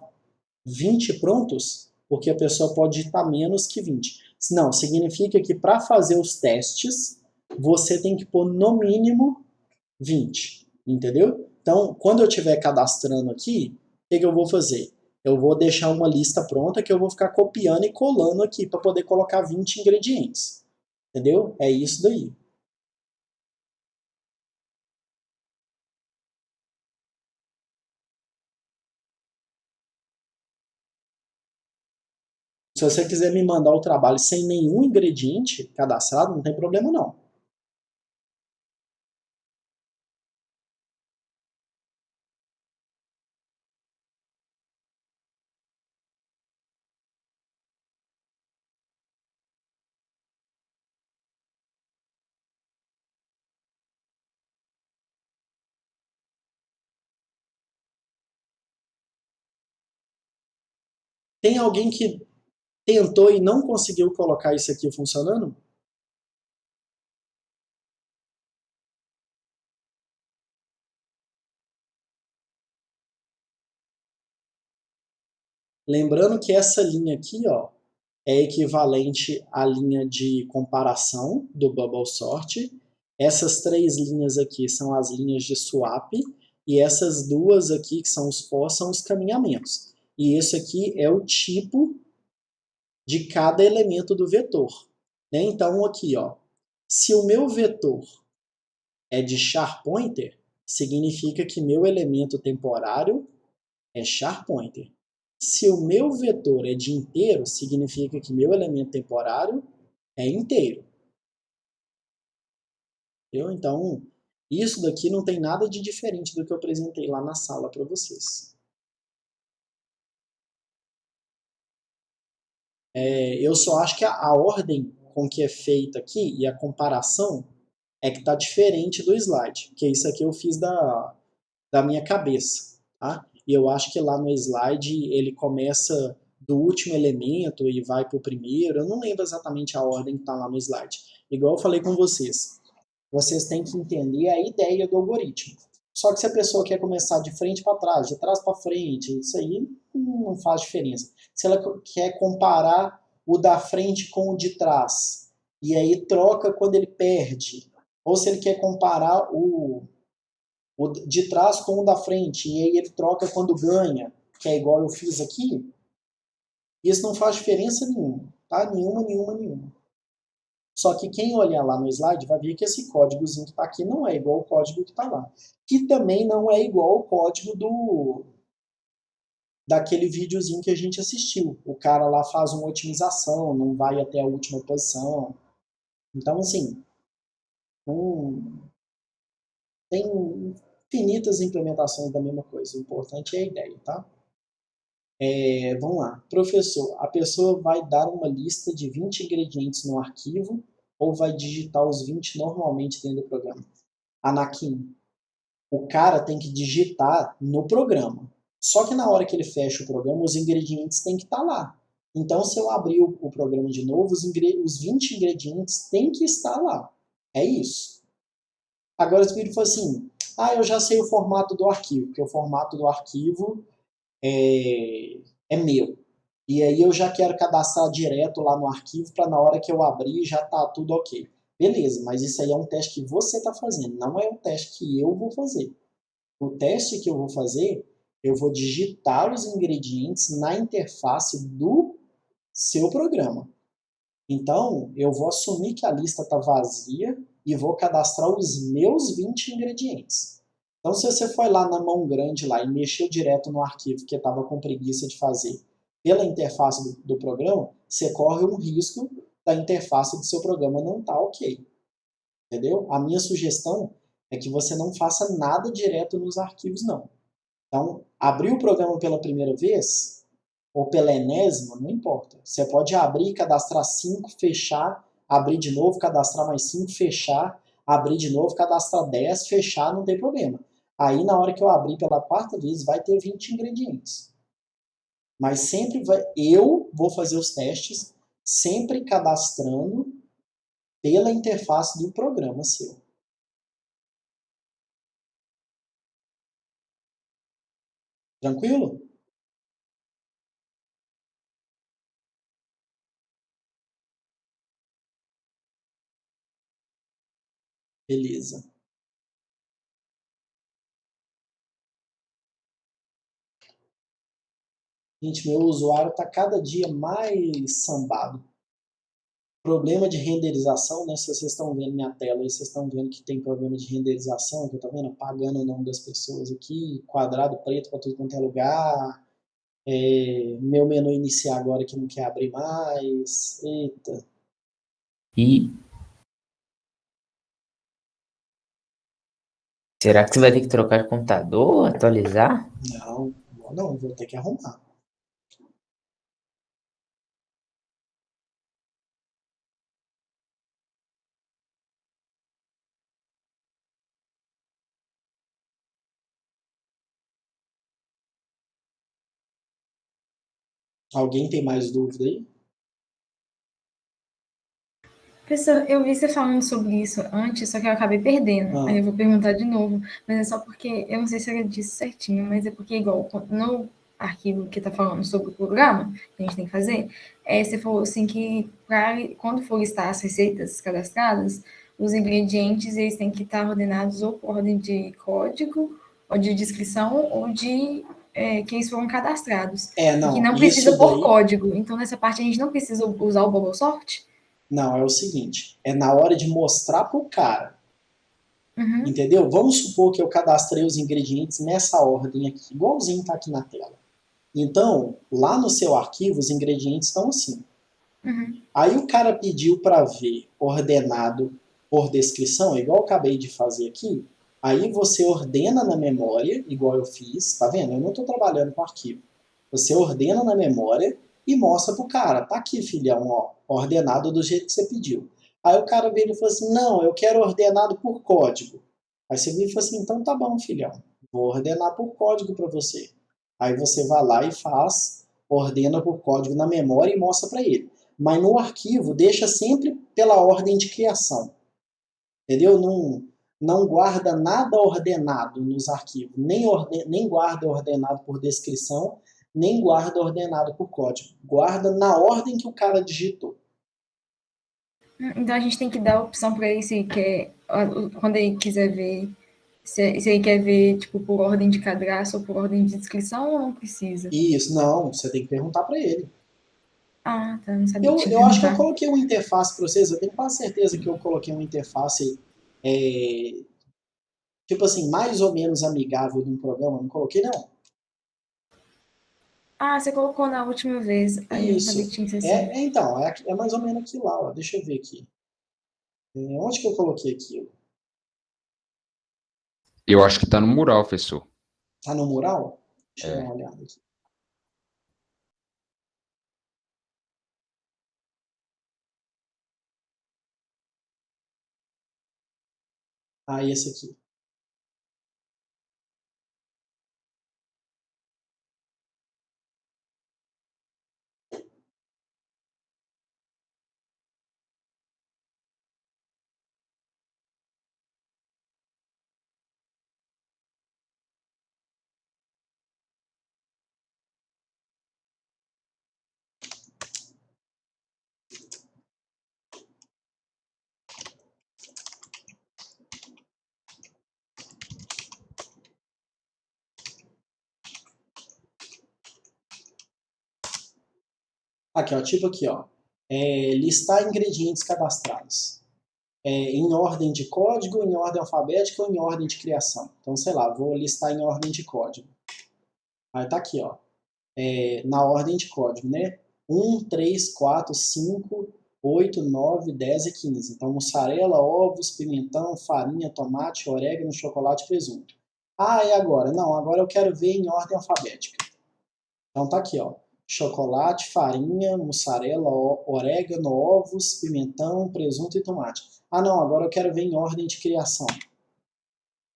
20 prontos, porque a pessoa pode digitar menos que 20. Não, significa que para fazer os testes, você tem que pôr no mínimo 20. Entendeu? Então, quando eu estiver cadastrando aqui, o que eu vou fazer? Eu vou deixar uma lista pronta que eu vou ficar copiando e colando aqui para poder colocar 20 ingredientes. Entendeu? É isso daí. Se você quiser me mandar o trabalho sem nenhum ingrediente cadastrado, não tem problema não. Tem alguém que tentou e não conseguiu colocar isso aqui funcionando? Lembrando que essa linha aqui, ó, é equivalente à linha de comparação do Bubble Sort. Essas três linhas aqui são as linhas de swap e essas duas aqui, que são os for, são os caminhamentos. E esse aqui é o tipo de cada elemento do vetor. Né? Então, aqui, ó, se o meu vetor é de char pointer, significa que meu elemento temporário é char pointer. Se o meu vetor é de inteiro, significa que meu elemento temporário é inteiro. Entendeu? Então, isso daqui não tem nada de diferente do que eu apresentei lá na sala para vocês. Eu só acho que a ordem com que é feita aqui e a comparação é que está diferente do slide, porque isso aqui eu fiz da minha cabeça, tá? E eu acho que lá no slide ele começa do último elemento e vai para o primeiro. Eu não lembro exatamente a ordem que está lá no slide. Igual eu falei com vocês, vocês têm que entender a ideia do algoritmo. Só que se a pessoa quer começar de frente para trás, de trás para frente, isso aí não faz diferença. Se ela quer comparar o da frente com o de trás, e aí troca quando ele perde, ou se ele quer comparar o de trás com o da frente, e aí ele troca quando ganha, que é igual eu fiz aqui, isso não faz diferença nenhuma, tá? Nenhuma, nenhuma, nenhuma. Só que quem olhar lá no slide vai ver que esse códigozinho que está aqui não é igual ao código que está lá. Que também não é igual ao código daquele videozinho que a gente assistiu. O cara lá faz uma otimização, não vai até a última posição. Então, assim, tem infinitas implementações da mesma coisa. O importante é a ideia, tá? Vamos lá. Professor, a pessoa vai dar uma lista de 20 ingredientes no arquivo ou vai digitar os 20 normalmente dentro do programa? Anakin, o cara tem que digitar no programa. Só que na hora que ele fecha o programa, os ingredientes têm que estar lá. Então, se eu abrir o programa de novo, os 20 ingredientes têm que estar lá. É isso. Agora, o Espírito falou assim, eu já sei o formato do arquivo, porque o formato do arquivo é meu. E aí eu já quero cadastrar direto lá no arquivo para na hora que eu abrir já tá tudo ok. Beleza, mas isso aí é um teste que você está fazendo, não é um teste que eu vou fazer. O teste que eu vou fazer, eu vou digitar os ingredientes na interface do seu programa. Então, eu vou assumir que a lista está vazia e vou cadastrar os meus 20 ingredientes. Então, se você foi lá na mão grande lá e mexeu direto no arquivo que estava com preguiça de fazer pela interface do programa, você corre um risco da interface do seu programa não estar ok. Entendeu? A minha sugestão é que você não faça nada direto nos arquivos, não. Então, abrir o programa pela primeira vez, ou pela enésima, não importa. Você pode abrir, cadastrar 5, fechar, abrir de novo, cadastrar mais 5, fechar, abrir de novo, cadastrar 10, fechar, não tem problema. Aí, na hora que eu abrir pela quarta vez, vai ter 20 ingredientes. Mas sempre eu vou fazer os testes, sempre cadastrando pela interface do programa seu. Tranquilo? Beleza. Gente, meu usuário está cada dia mais sambado. Problema de renderização, né? Se vocês estão vendo minha tela aí, vocês estão vendo que tem problema de renderização, que eu tô vendo apagando o nome das pessoas aqui, quadrado preto para tudo quanto é lugar. Meu menu iniciar agora que não quer abrir mais. Eita. E será que você vai ter que trocar de computador, atualizar? Não, vou ter que arrumar. Alguém tem mais dúvida aí? Professor, eu vi você falando sobre isso antes, só que eu acabei perdendo. Aí eu vou perguntar de novo, mas é só porque, eu não sei se eu disse certinho, mas é porque, igual, no arquivo que está falando sobre o programa que a gente tem que fazer, você falou assim que quando for listar as receitas cadastradas, os ingredientes, eles têm que estar ordenados ou por ordem de código, ou de descrição, ou de que eles foram cadastrados. Não, e que não precisa por código. Então, nessa parte, a gente não precisa usar o Bubble Sort? Não, é o seguinte, é na hora de mostrar pro cara, Uhum. entendeu? Vamos supor que eu cadastrei os ingredientes nessa ordem aqui, igualzinho tá aqui na tela. Então, lá no seu arquivo, os ingredientes estão assim. Uhum. Aí o cara pediu para ver ordenado por descrição, igual eu acabei de fazer aqui. Aí você ordena na memória, igual eu fiz, tá vendo? Eu não estou trabalhando com arquivo. Você ordena na memória e mostra pro cara. Tá aqui, filhão, ó, ordenado do jeito que você pediu. Aí o cara veio e falou assim, não, eu quero ordenado por código. Aí você veio e falou assim, então tá bom, filhão, vou ordenar por código para você. Aí você vai lá e faz, ordena por código na memória e mostra para ele. Mas no arquivo deixa sempre pela ordem de criação. Entendeu? Não guarda nada ordenado nos arquivos. Nem guarda ordenado por descrição, nem guarda ordenado por código. Guarda na ordem que o cara digitou. Então a gente tem que dar a opção para ele se quer, quando ele quiser ver, se ele quer ver tipo por ordem de cadastro ou por ordem de descrição ou não precisa? Isso, não, você tem que perguntar para ele. Ah, tá, não sabia. Eu acho que eu coloquei uma interface para vocês, eu tenho quase certeza que eu coloquei uma interface tipo assim, mais ou menos amigável de um programa, não coloquei não. Ah, você colocou na última vez. Aí eu Isso. sabia que tinha que ser assim. Então, é mais ou menos aquilo lá, ó. Deixa eu ver aqui. Onde que eu coloquei aquilo? Eu acho que tá no mural, professor. Tá no mural? Deixa eu dar uma olhada aqui. Ah, esse aqui. Aqui, ó, tipo aqui, ó. Listar ingredientes cadastrados. Em ordem de código, em ordem alfabética ou em ordem de criação. Então, sei lá, vou listar em ordem de código. Aí tá aqui, ó. Na ordem de código, né? 1, 3, 4, 5, 8, 9, 10 e 15. Então, mussarela, ovos, pimentão, farinha, tomate, orégano, chocolate e presunto. Ah, e agora? Não, agora eu quero ver em ordem alfabética. Então tá aqui, ó. Chocolate, farinha, mussarela, orégano, ovos, pimentão, presunto e tomate. Ah, não, agora eu quero ver em ordem de criação.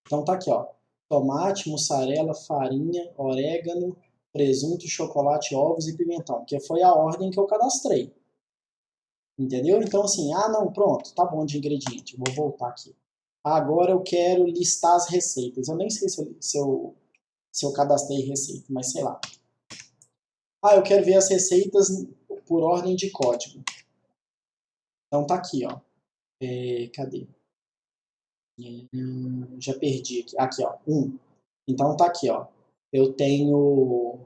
Então tá aqui, ó. Tomate, mussarela, farinha, orégano, presunto, chocolate, ovos e pimentão, que foi a ordem que eu cadastrei. Entendeu? Então assim, não, pronto, tá bom de ingrediente. Vou voltar aqui. Agora eu quero listar as receitas. Eu nem sei se eu cadastrei receita, mas sei lá. Eu quero ver as receitas por ordem de código. Então tá aqui, ó. Cadê? Já perdi aqui. Aqui, ó. 1. Então tá aqui, ó. Eu tenho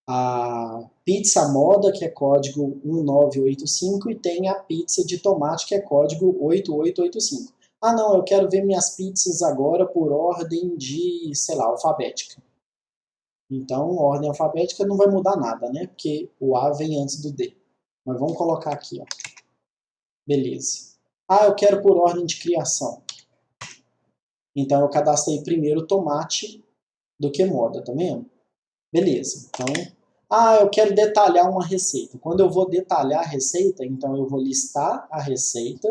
a pizza moda, que é código 1985, e tem a pizza de tomate, que é código 8885. Ah, não, eu quero ver minhas pizzas agora por ordem de, sei lá, alfabética. Então, ordem alfabética não vai mudar nada, né? Porque o A vem antes do D. Mas vamos colocar aqui, ó. Beleza. Ah, eu quero por ordem de criação. Então, eu cadastrei primeiro tomate do que moda, tá vendo? Beleza. Então, eu quero detalhar uma receita. Quando eu vou detalhar a receita, então eu vou listar a receita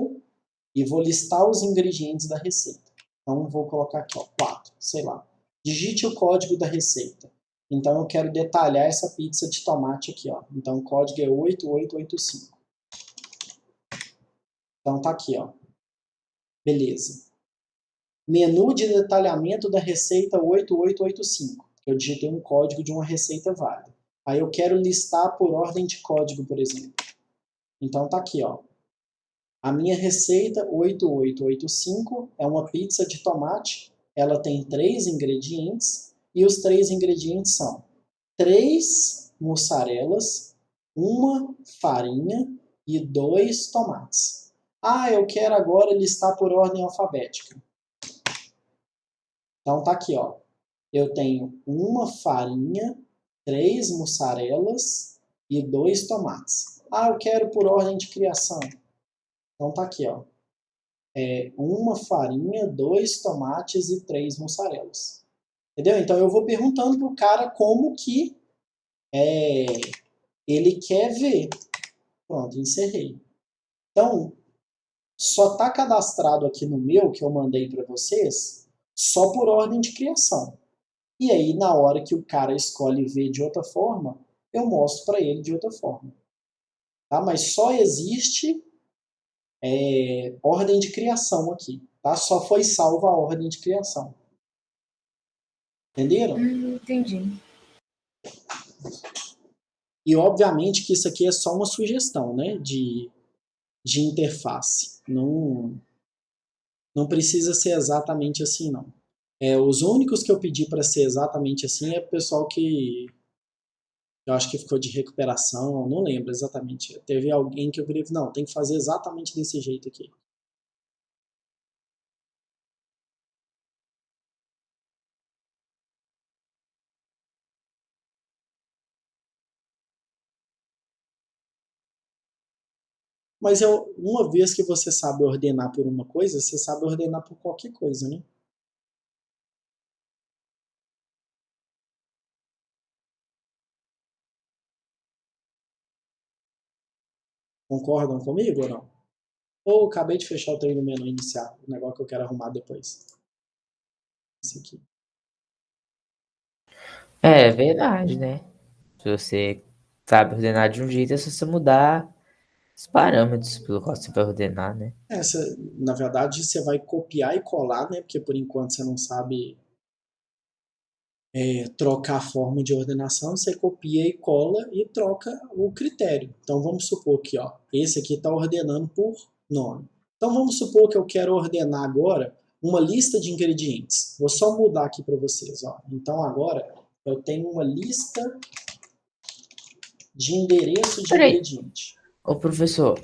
e vou listar os ingredientes da receita. Então, vou colocar aqui, ó, 4, sei lá. Digite o código da receita. Então, eu quero detalhar essa pizza de tomate aqui, ó. Então, o código é 8885. Então, tá aqui, ó. Beleza. Menu de detalhamento da receita 8885. Eu digitei um código de uma receita válida. Aí eu quero listar por ordem de código, por exemplo. Então, tá aqui, ó. A minha receita 8885 é uma pizza de tomate. Ela tem 3 ingredientes. E os 3 ingredientes são 3 mussarelas, 1 farinha e 2 tomates. Ah, eu quero agora listar por ordem alfabética. Então tá aqui, ó. Eu tenho 1 farinha, 3 mussarelas e 2 tomates. Ah, eu quero por ordem de criação. Então tá aqui, ó. 1 farinha, 2 tomates e 3 mussarelas. Entendeu? Então eu vou perguntando pro cara como que ele quer ver. Pronto, encerrei. Então, só tá cadastrado aqui no meu, que eu mandei para vocês, só por ordem de criação. E aí, na hora que o cara escolhe ver de outra forma, eu mostro para ele de outra forma. Tá? Mas só existe ordem de criação aqui. Tá? Só foi salva a ordem de criação. Entenderam? Entendi. E obviamente que isso aqui é só uma sugestão, né, de interface. Não precisa ser exatamente assim, não. Os únicos que eu pedi para ser exatamente assim é o pessoal que eu acho que ficou de recuperação, não lembro exatamente. Teve alguém que eu queria, não, tem que fazer exatamente desse jeito aqui. Mas uma vez que você sabe ordenar por uma coisa, você sabe ordenar por qualquer coisa, né? Concordam comigo ou não? Ou acabei de fechar o trem no menu inicial, o negócio que eu quero arrumar depois. Esse aqui. É verdade, né? Se você sabe ordenar de um jeito, é só você mudar os parâmetros pelo qual você vai ordenar, né? Na verdade, você vai copiar e colar, né? Porque por enquanto você não sabe trocar a forma de ordenação, você copia e cola e troca o critério. Então vamos supor que esse aqui está ordenando por nome. Então vamos supor que eu quero ordenar agora uma lista de ingredientes. Vou só mudar aqui para vocês. Então agora eu tenho uma lista de endereço de ingrediente. Ô professor,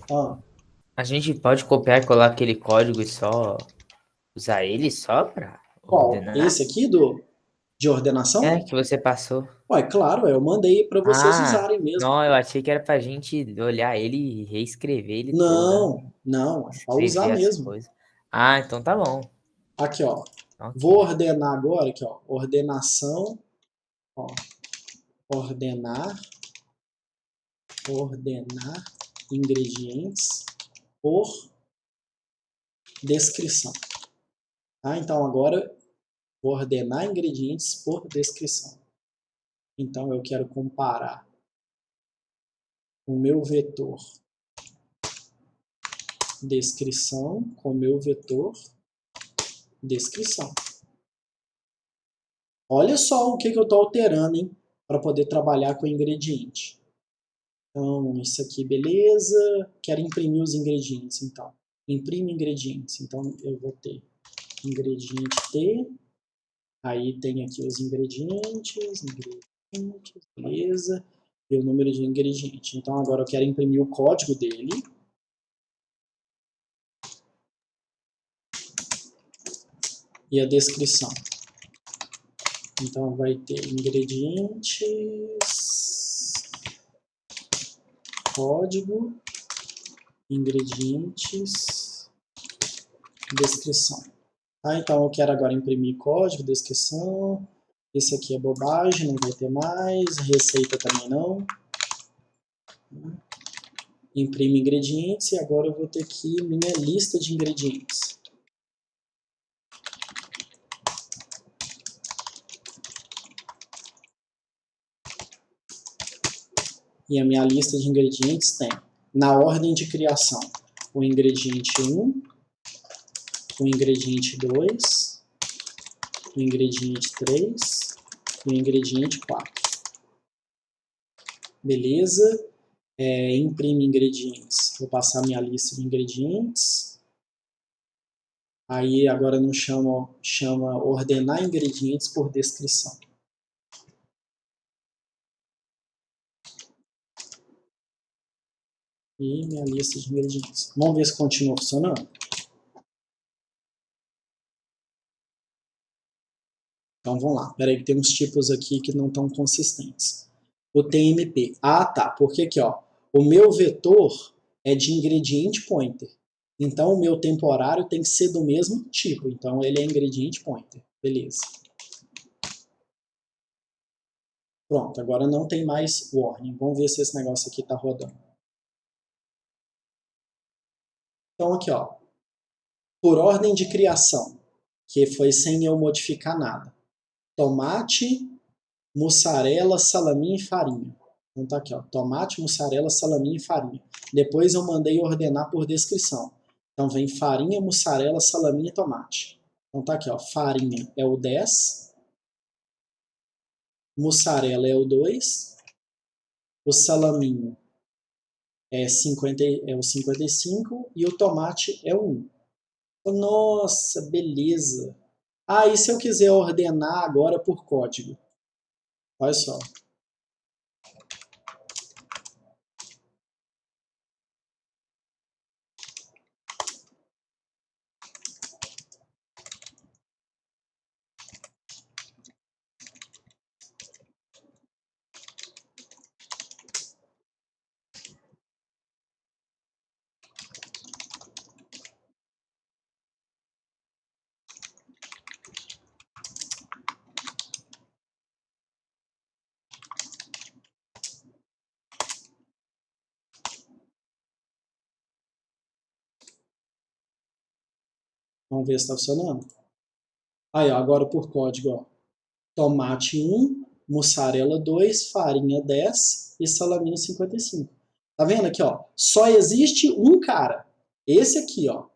a gente pode copiar e colar aquele código e só usar ele só para ordenar? Qual? Esse aqui de ordenação? É, que você passou. Ué, claro, eu mandei para vocês usarem mesmo. Não, eu achei que era pra gente olhar ele e reescrever ele todo. Não, é para usar mesmo. Coisas. Então tá bom. Aqui, ó. Okay. Vou ordenar agora, aqui, ó. Ordenação, ordenar ingredientes por descrição. Tá? Então agora vou ordenar ingredientes por descrição. Então eu quero comparar o meu vetor descrição com o meu vetor descrição. Olha só o que eu estou alterando, hein, para poder trabalhar com o ingrediente. Então, isso aqui, beleza. Quero imprimir os ingredientes, então. Imprime ingredientes. Então, eu vou ter ingrediente T. Aí tem aqui os ingredientes. beleza, e o número de ingrediente. Então agora eu quero imprimir o código dele. E a descrição. Então vai ter ingredientes, código, ingredientes, descrição. Tá? Então eu quero agora imprimir código, descrição. Esse aqui é bobagem, não vai ter mais. Receita também não. Imprime ingredientes e agora eu vou ter aqui minha lista de ingredientes. E a minha lista de ingredientes tem, na ordem de criação, o ingrediente 1, o ingrediente 2, o ingrediente 3 e o ingrediente 4. Beleza? Imprime ingredientes. Vou passar minha lista de ingredientes. Aí agora não chama ordenar ingredientes por descrição. E minha lista de ingredientes. Vamos ver se continua funcionando. Então vamos lá. Espera aí que tem uns tipos aqui que não estão consistentes. O TMP. Ah, tá. Porque aqui, ó, o meu vetor é de ingrediente pointer. Então o meu temporário tem que ser do mesmo tipo. Então ele é ingrediente pointer. Beleza. Pronto, agora não tem mais warning. Vamos ver se esse negócio aqui está rodando. Então aqui, ó, por ordem de criação, que foi sem eu modificar nada. Tomate, mussarela, salaminho e farinha. Então tá aqui, ó, tomate, mussarela, salaminho e farinha. Depois eu mandei ordenar por descrição. Então vem farinha, mussarela, salaminho e tomate. Então tá aqui, ó, farinha é o 10, mussarela é o 2, o salaminho é o 55 e o tomate é o 1. Nossa, beleza. Ah, e se eu quiser ordenar agora por código? Olha só. Vamos ver se está funcionando. Aí, ó, agora por código, ó. Tomate 1, mussarela 2, farinha 10 e salaminho 55. Tá vendo aqui, ó? Só existe um cara. Esse aqui, ó.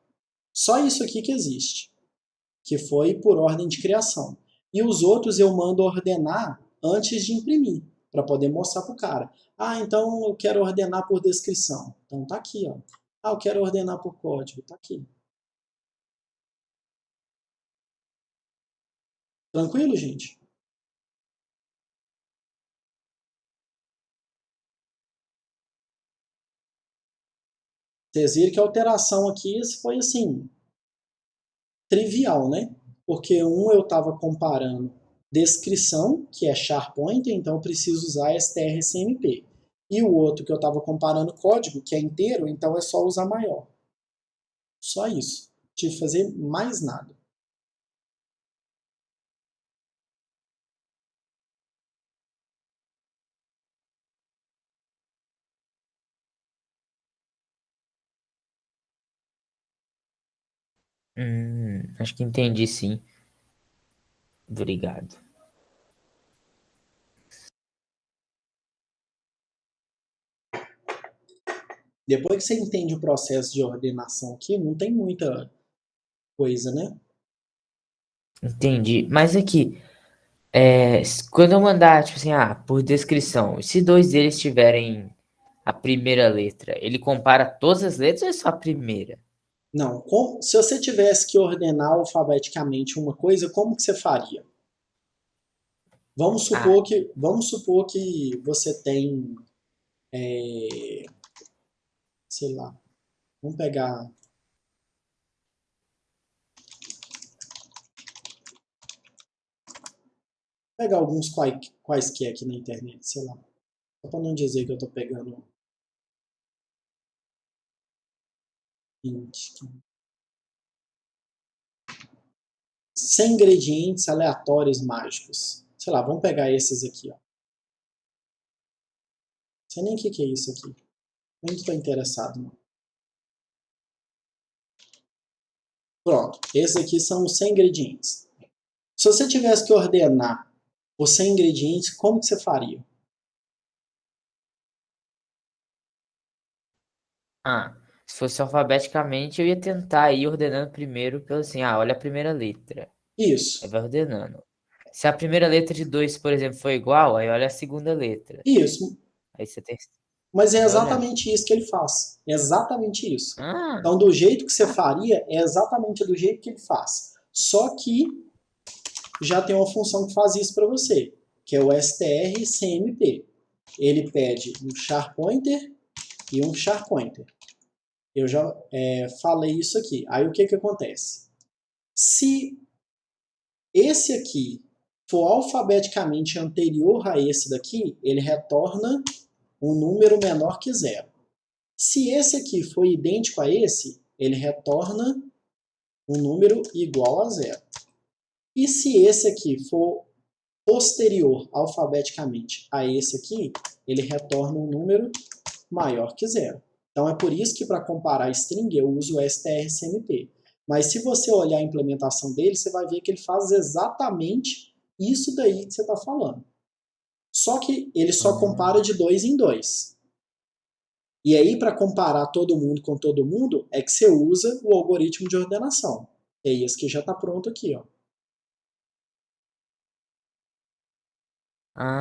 Só isso aqui que existe. Que foi por ordem de criação. E os outros eu mando ordenar antes de imprimir, para poder mostrar pro cara. Ah, então eu quero ordenar por descrição. Então tá aqui, ó. Ah, eu quero ordenar por código. Tá aqui. Tranquilo, gente? Vocês viram que a alteração aqui foi assim, trivial, né? Porque eu estava comparando descrição, que é SharPointer, então eu preciso usar strcmp. E o outro que eu estava comparando código, que é inteiro, então é só usar maior. Só isso. Não tive que fazer mais nada. Acho que entendi, sim. Obrigado. Depois que você entende o processo de ordenação aqui, não tem muita coisa, né? Entendi. Mas aqui, quando eu mandar, tipo assim, por descrição, se dois deles tiverem a primeira letra, ele compara todas as letras ou é só a primeira? Não. Se você tivesse que ordenar alfabeticamente uma coisa, como que você faria? Vamos supor que você tem, sei lá, vamos pegar alguns quaisquer aqui na internet, sei lá. Só para não dizer que eu estou pegando 100 ingredientes aleatórios mágicos. Sei lá, vamos pegar esses aqui, ó. Não sei nem o que é isso aqui. Nem estou interessado, não. Pronto, esses aqui são os 100 ingredientes. Se você tivesse que ordenar os 100 ingredientes, como que você faria? Se fosse alfabeticamente, eu ia tentar ir ordenando primeiro pelo assim, olha a primeira letra. Aí Isso, vai ordenando. Se a primeira letra de 2, por exemplo, for igual, aí olha a segunda letra. isso. Aí você tem. Mas é Vai olhando. exatamente isso que ele faz. É exatamente isso. Ah, Então, do jeito que você faria, é exatamente do jeito que ele faz. Só que já tem uma função que faz isso para você, que é o strcmp. Ele pede um char pointer e um char pointer. Eu já falei isso aqui. Aí o que acontece? Se esse aqui for alfabeticamente anterior a esse daqui, ele retorna um número menor que 0. Se esse aqui for idêntico a esse, ele retorna um número igual a 0. E se esse aqui for posterior alfabeticamente a esse aqui, ele retorna um número maior que 0. Então é por isso que para comparar string eu uso o strcmp. Mas se você olhar a implementação dele, você vai ver que ele faz exatamente isso daí que você está falando. Só que ele só compara de 2 em 2. E aí, para comparar todo mundo com todo mundo, é que você usa o algoritmo de ordenação. É esse que já está pronto aqui, ó.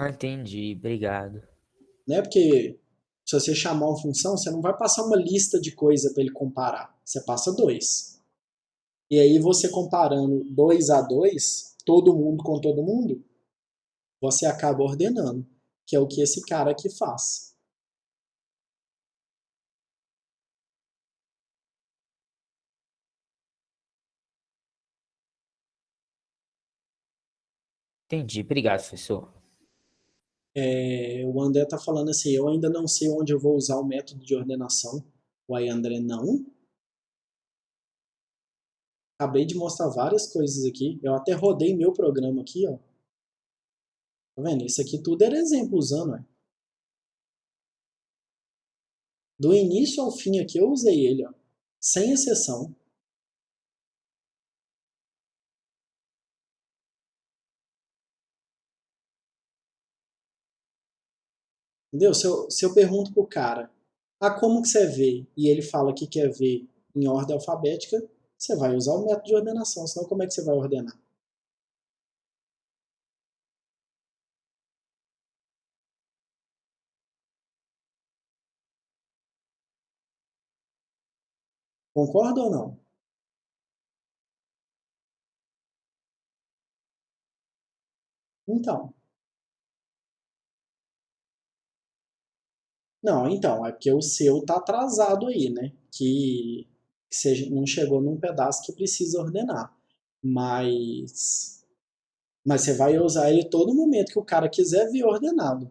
entendi. Obrigado. Né? Porque se você chamar uma função, você não vai passar uma lista de coisa para ele comparar. Você passa 2. E aí você comparando 2 a 2, todo mundo com todo mundo, você acaba ordenando, que é o que esse cara aqui faz. Entendi. Obrigado, professor. O André está falando assim, eu ainda não sei onde eu vou usar o método de ordenação. Uai, André, não? Acabei de mostrar várias coisas aqui. Eu até rodei meu programa aqui, ó. Tá vendo? Isso aqui tudo era exemplo usando, ó. Do início ao fim aqui eu usei ele, ó. Sem exceção. Entendeu? Se eu pergunto pro cara, como que você vê? E ele fala que quer ver em ordem alfabética, você vai usar o método de ordenação, senão como é que você vai ordenar? Concorda ou não? Então. Não, então, é porque o seu tá atrasado aí, né? Que você não chegou num pedaço que precisa ordenar. Mas você vai usar ele todo momento que o cara quiser ver ordenado.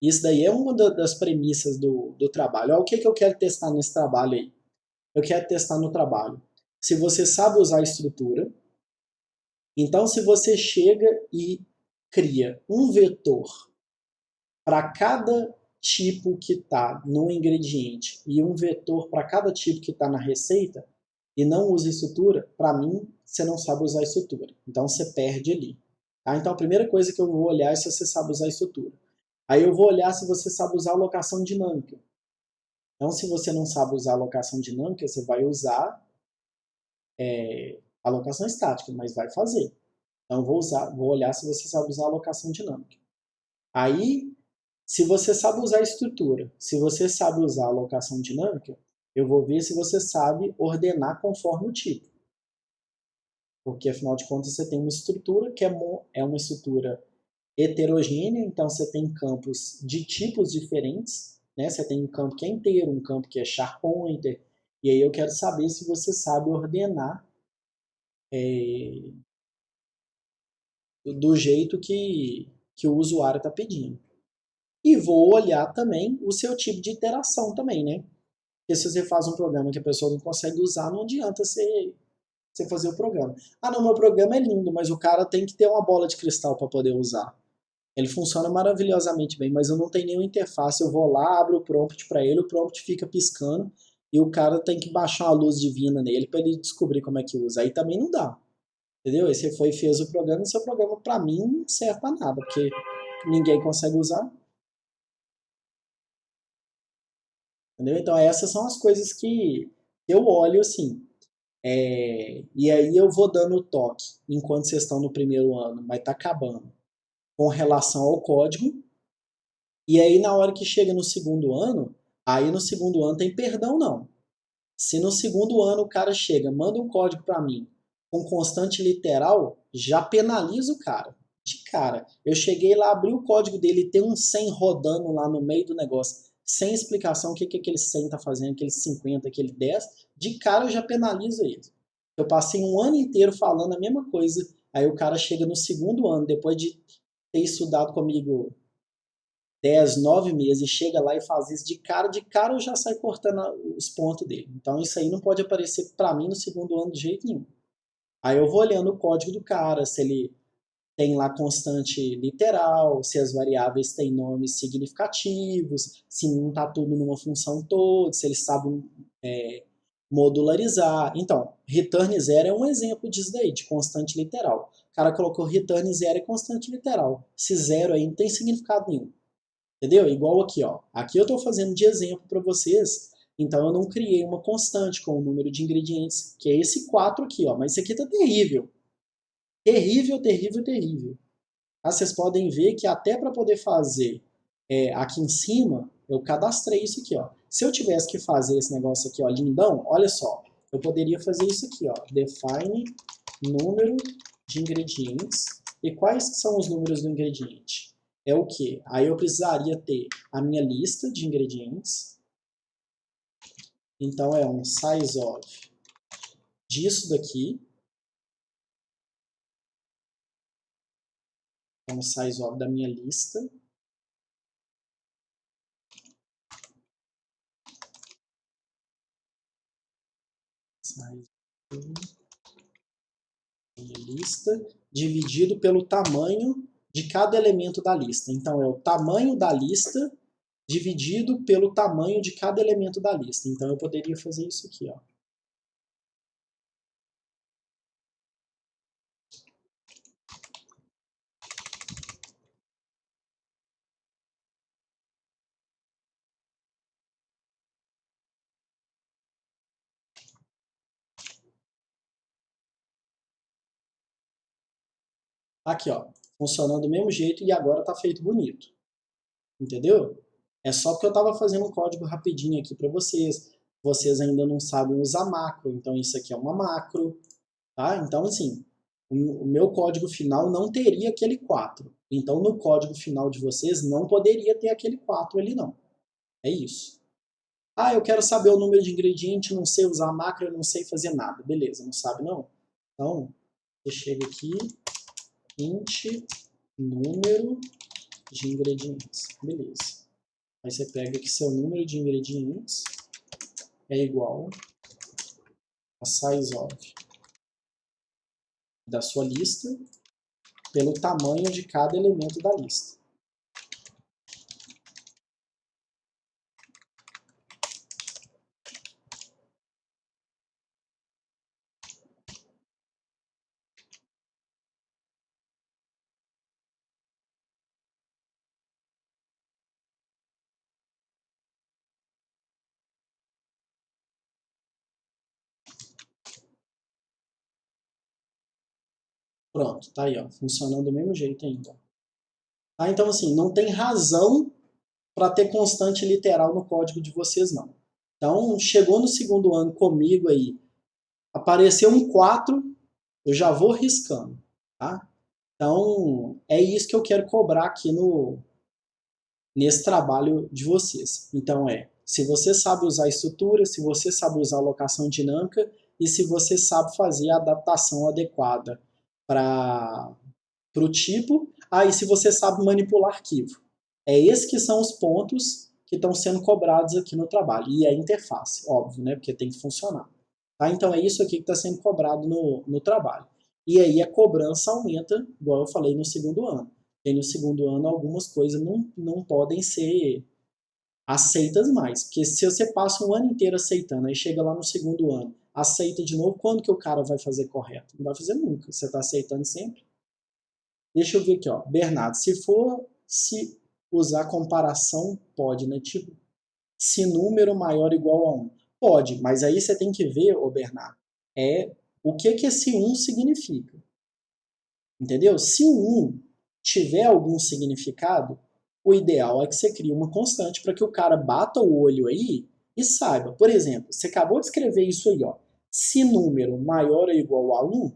Isso daí é uma das premissas do trabalho. Olha o que eu quero testar nesse trabalho aí. Eu quero testar no trabalho. Se você sabe usar a estrutura, então se você chega e cria um vetor para cada tipo que está no ingrediente e um vetor para cada tipo que está na receita e não usa estrutura, para mim, você não sabe usar estrutura. Então você perde ali. Tá? Então a primeira coisa que eu vou olhar é se você sabe usar estrutura. Aí eu vou olhar se você sabe usar alocação dinâmica. Então se você não sabe usar alocação dinâmica, você vai usar alocação estática, mas vai fazer. Então vou olhar se você sabe usar alocação dinâmica. Aí, se você sabe usar estrutura, se você sabe usar alocação dinâmica, eu vou ver se você sabe ordenar conforme o tipo. Porque, afinal de contas, você tem uma estrutura que é uma estrutura heterogênea, então você tem campos de tipos diferentes, né? Você tem um campo que é inteiro, um campo que é char pointer, e aí eu quero saber se você sabe ordenar do jeito que o usuário está pedindo. E vou olhar também o seu tipo de interação também, né? Porque se você faz um programa que a pessoa não consegue usar, não adianta você fazer o programa. Ah, não, meu programa é lindo, mas o cara tem que ter uma bola de cristal para poder usar. Ele funciona maravilhosamente bem, mas eu não tenho nenhuma interface. Eu vou lá, abro o prompt para ele, o prompt fica piscando e o cara tem que baixar uma luz divina nele para ele descobrir como é que usa. Aí também não dá. Entendeu? Aí você foi e fez o programa, e seu programa para mim não serve para nada, porque ninguém consegue usar. Entendeu? Então essas são as coisas que eu olho assim. E aí eu vou dando toque enquanto vocês estão no primeiro ano, mas tá acabando, com relação ao código. E aí na hora que chega no segundo ano, aí no segundo ano tem perdão não. Se no segundo ano o cara chega, manda um código para mim com constante literal, já penaliza o cara. De cara. Eu cheguei lá, abri o código dele e tem um 100 rodando lá no meio do negócio, sem explicação o que aquele 100 está fazendo, aquele 50, aquele 10, de cara eu já penalizo ele. Eu passei um ano inteiro falando a mesma coisa, aí o cara chega no segundo ano, depois de ter estudado comigo 10, 9 meses, e chega lá e faz isso de cara eu já saio cortando os pontos dele. Então isso aí não pode aparecer para mim no segundo ano de jeito nenhum. Aí eu vou olhando o código do cara, se ele tem lá constante literal, se as variáveis têm nomes significativos, se não está tudo numa função toda, se eles sabem modularizar. Então, return zero é um exemplo disso daí, de constante literal. O cara colocou return zero e constante literal. Esse zero aí não tem significado nenhum. Entendeu? Igual aqui, ó. Aqui eu estou fazendo de exemplo para vocês, então eu não criei uma constante com o número de ingredientes, que é esse 4 aqui, ó. Mas esse aqui tá terrível. Terrível, terrível, terrível. Ah, vocês podem ver que até para poder fazer aqui em cima, eu cadastrei isso aqui, ó. Se eu tivesse que fazer esse negócio aqui, ó, lindão, olha só. Eu poderia fazer isso aqui, ó. Define número de ingredientes. E quais são os números do ingrediente? É o que? Aí eu precisaria ter a minha lista de ingredientes. Então é um size of disso daqui. É um size of da minha lista. Size of minha lista dividido pelo tamanho de cada elemento da lista. Então é o tamanho da lista dividido pelo tamanho de cada elemento da lista. Então eu poderia fazer isso aqui, ó. Aqui, ó, funcionando do mesmo jeito e agora tá feito bonito. Entendeu? É só porque eu estava fazendo um código rapidinho aqui para vocês. Vocês ainda não sabem usar macro, então isso aqui é uma macro. Tá? Então, assim, o meu código final não teria aquele 4. Então, no código final de vocês não poderia ter aquele 4 ali, não. É isso. Ah, eu quero saber o número de ingrediente, não sei usar macro, eu não sei fazer nada. Beleza, não sabe não? Então, você chega aqui, int número de ingredientes. Beleza. Aí você pega que seu número de ingredientes é igual a size of da sua lista pelo tamanho de cada elemento da lista. Pronto, tá aí, ó, funcionando do mesmo jeito ainda. Ah, então, assim, não tem razão para ter constante literal no código de vocês, não. Então, chegou no segundo ano comigo aí, apareceu um 4, eu já vou riscando, tá? Então, é isso que eu quero cobrar aqui nesse trabalho de vocês. Então, se você sabe usar estrutura, se você sabe usar alocação dinâmica e se você sabe fazer a adaptação adequada para o tipo, e se você sabe manipular arquivo. Esses que são os pontos que estão sendo cobrados aqui no trabalho. E a interface, óbvio, né? Porque tem que funcionar. Tá? Então, é isso aqui que está sendo cobrado no trabalho. E aí a cobrança aumenta, igual eu falei, no segundo ano. E no segundo ano algumas coisas não podem ser aceitas mais. Porque se você passa um ano inteiro aceitando, aí chega lá no segundo ano, aceita de novo, quando que o cara vai fazer correto? Não vai fazer nunca. Você está aceitando sempre. Deixa eu ver aqui, ó. Bernardo, se usar comparação, pode, né? Tipo, se número maior ou igual a 1. Pode, mas aí você tem que ver, ô Bernardo, o que esse 1 significa. Entendeu? Se o 1 tiver algum significado, o ideal é que você crie uma constante para que o cara bata o olho aí e saiba. Por exemplo, você acabou de escrever isso aí, ó. Se número maior ou igual a 1,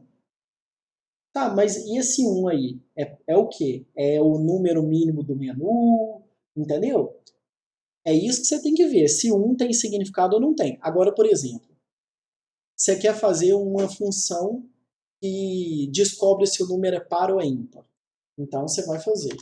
tá, mas e esse 1 aí? É o quê? É o número mínimo do menu, entendeu? É isso que você tem que ver, se 1 tem significado ou não tem. Agora, por exemplo, você quer fazer uma função que descobre se o número é par ou é ímpar. Então, você vai fazer.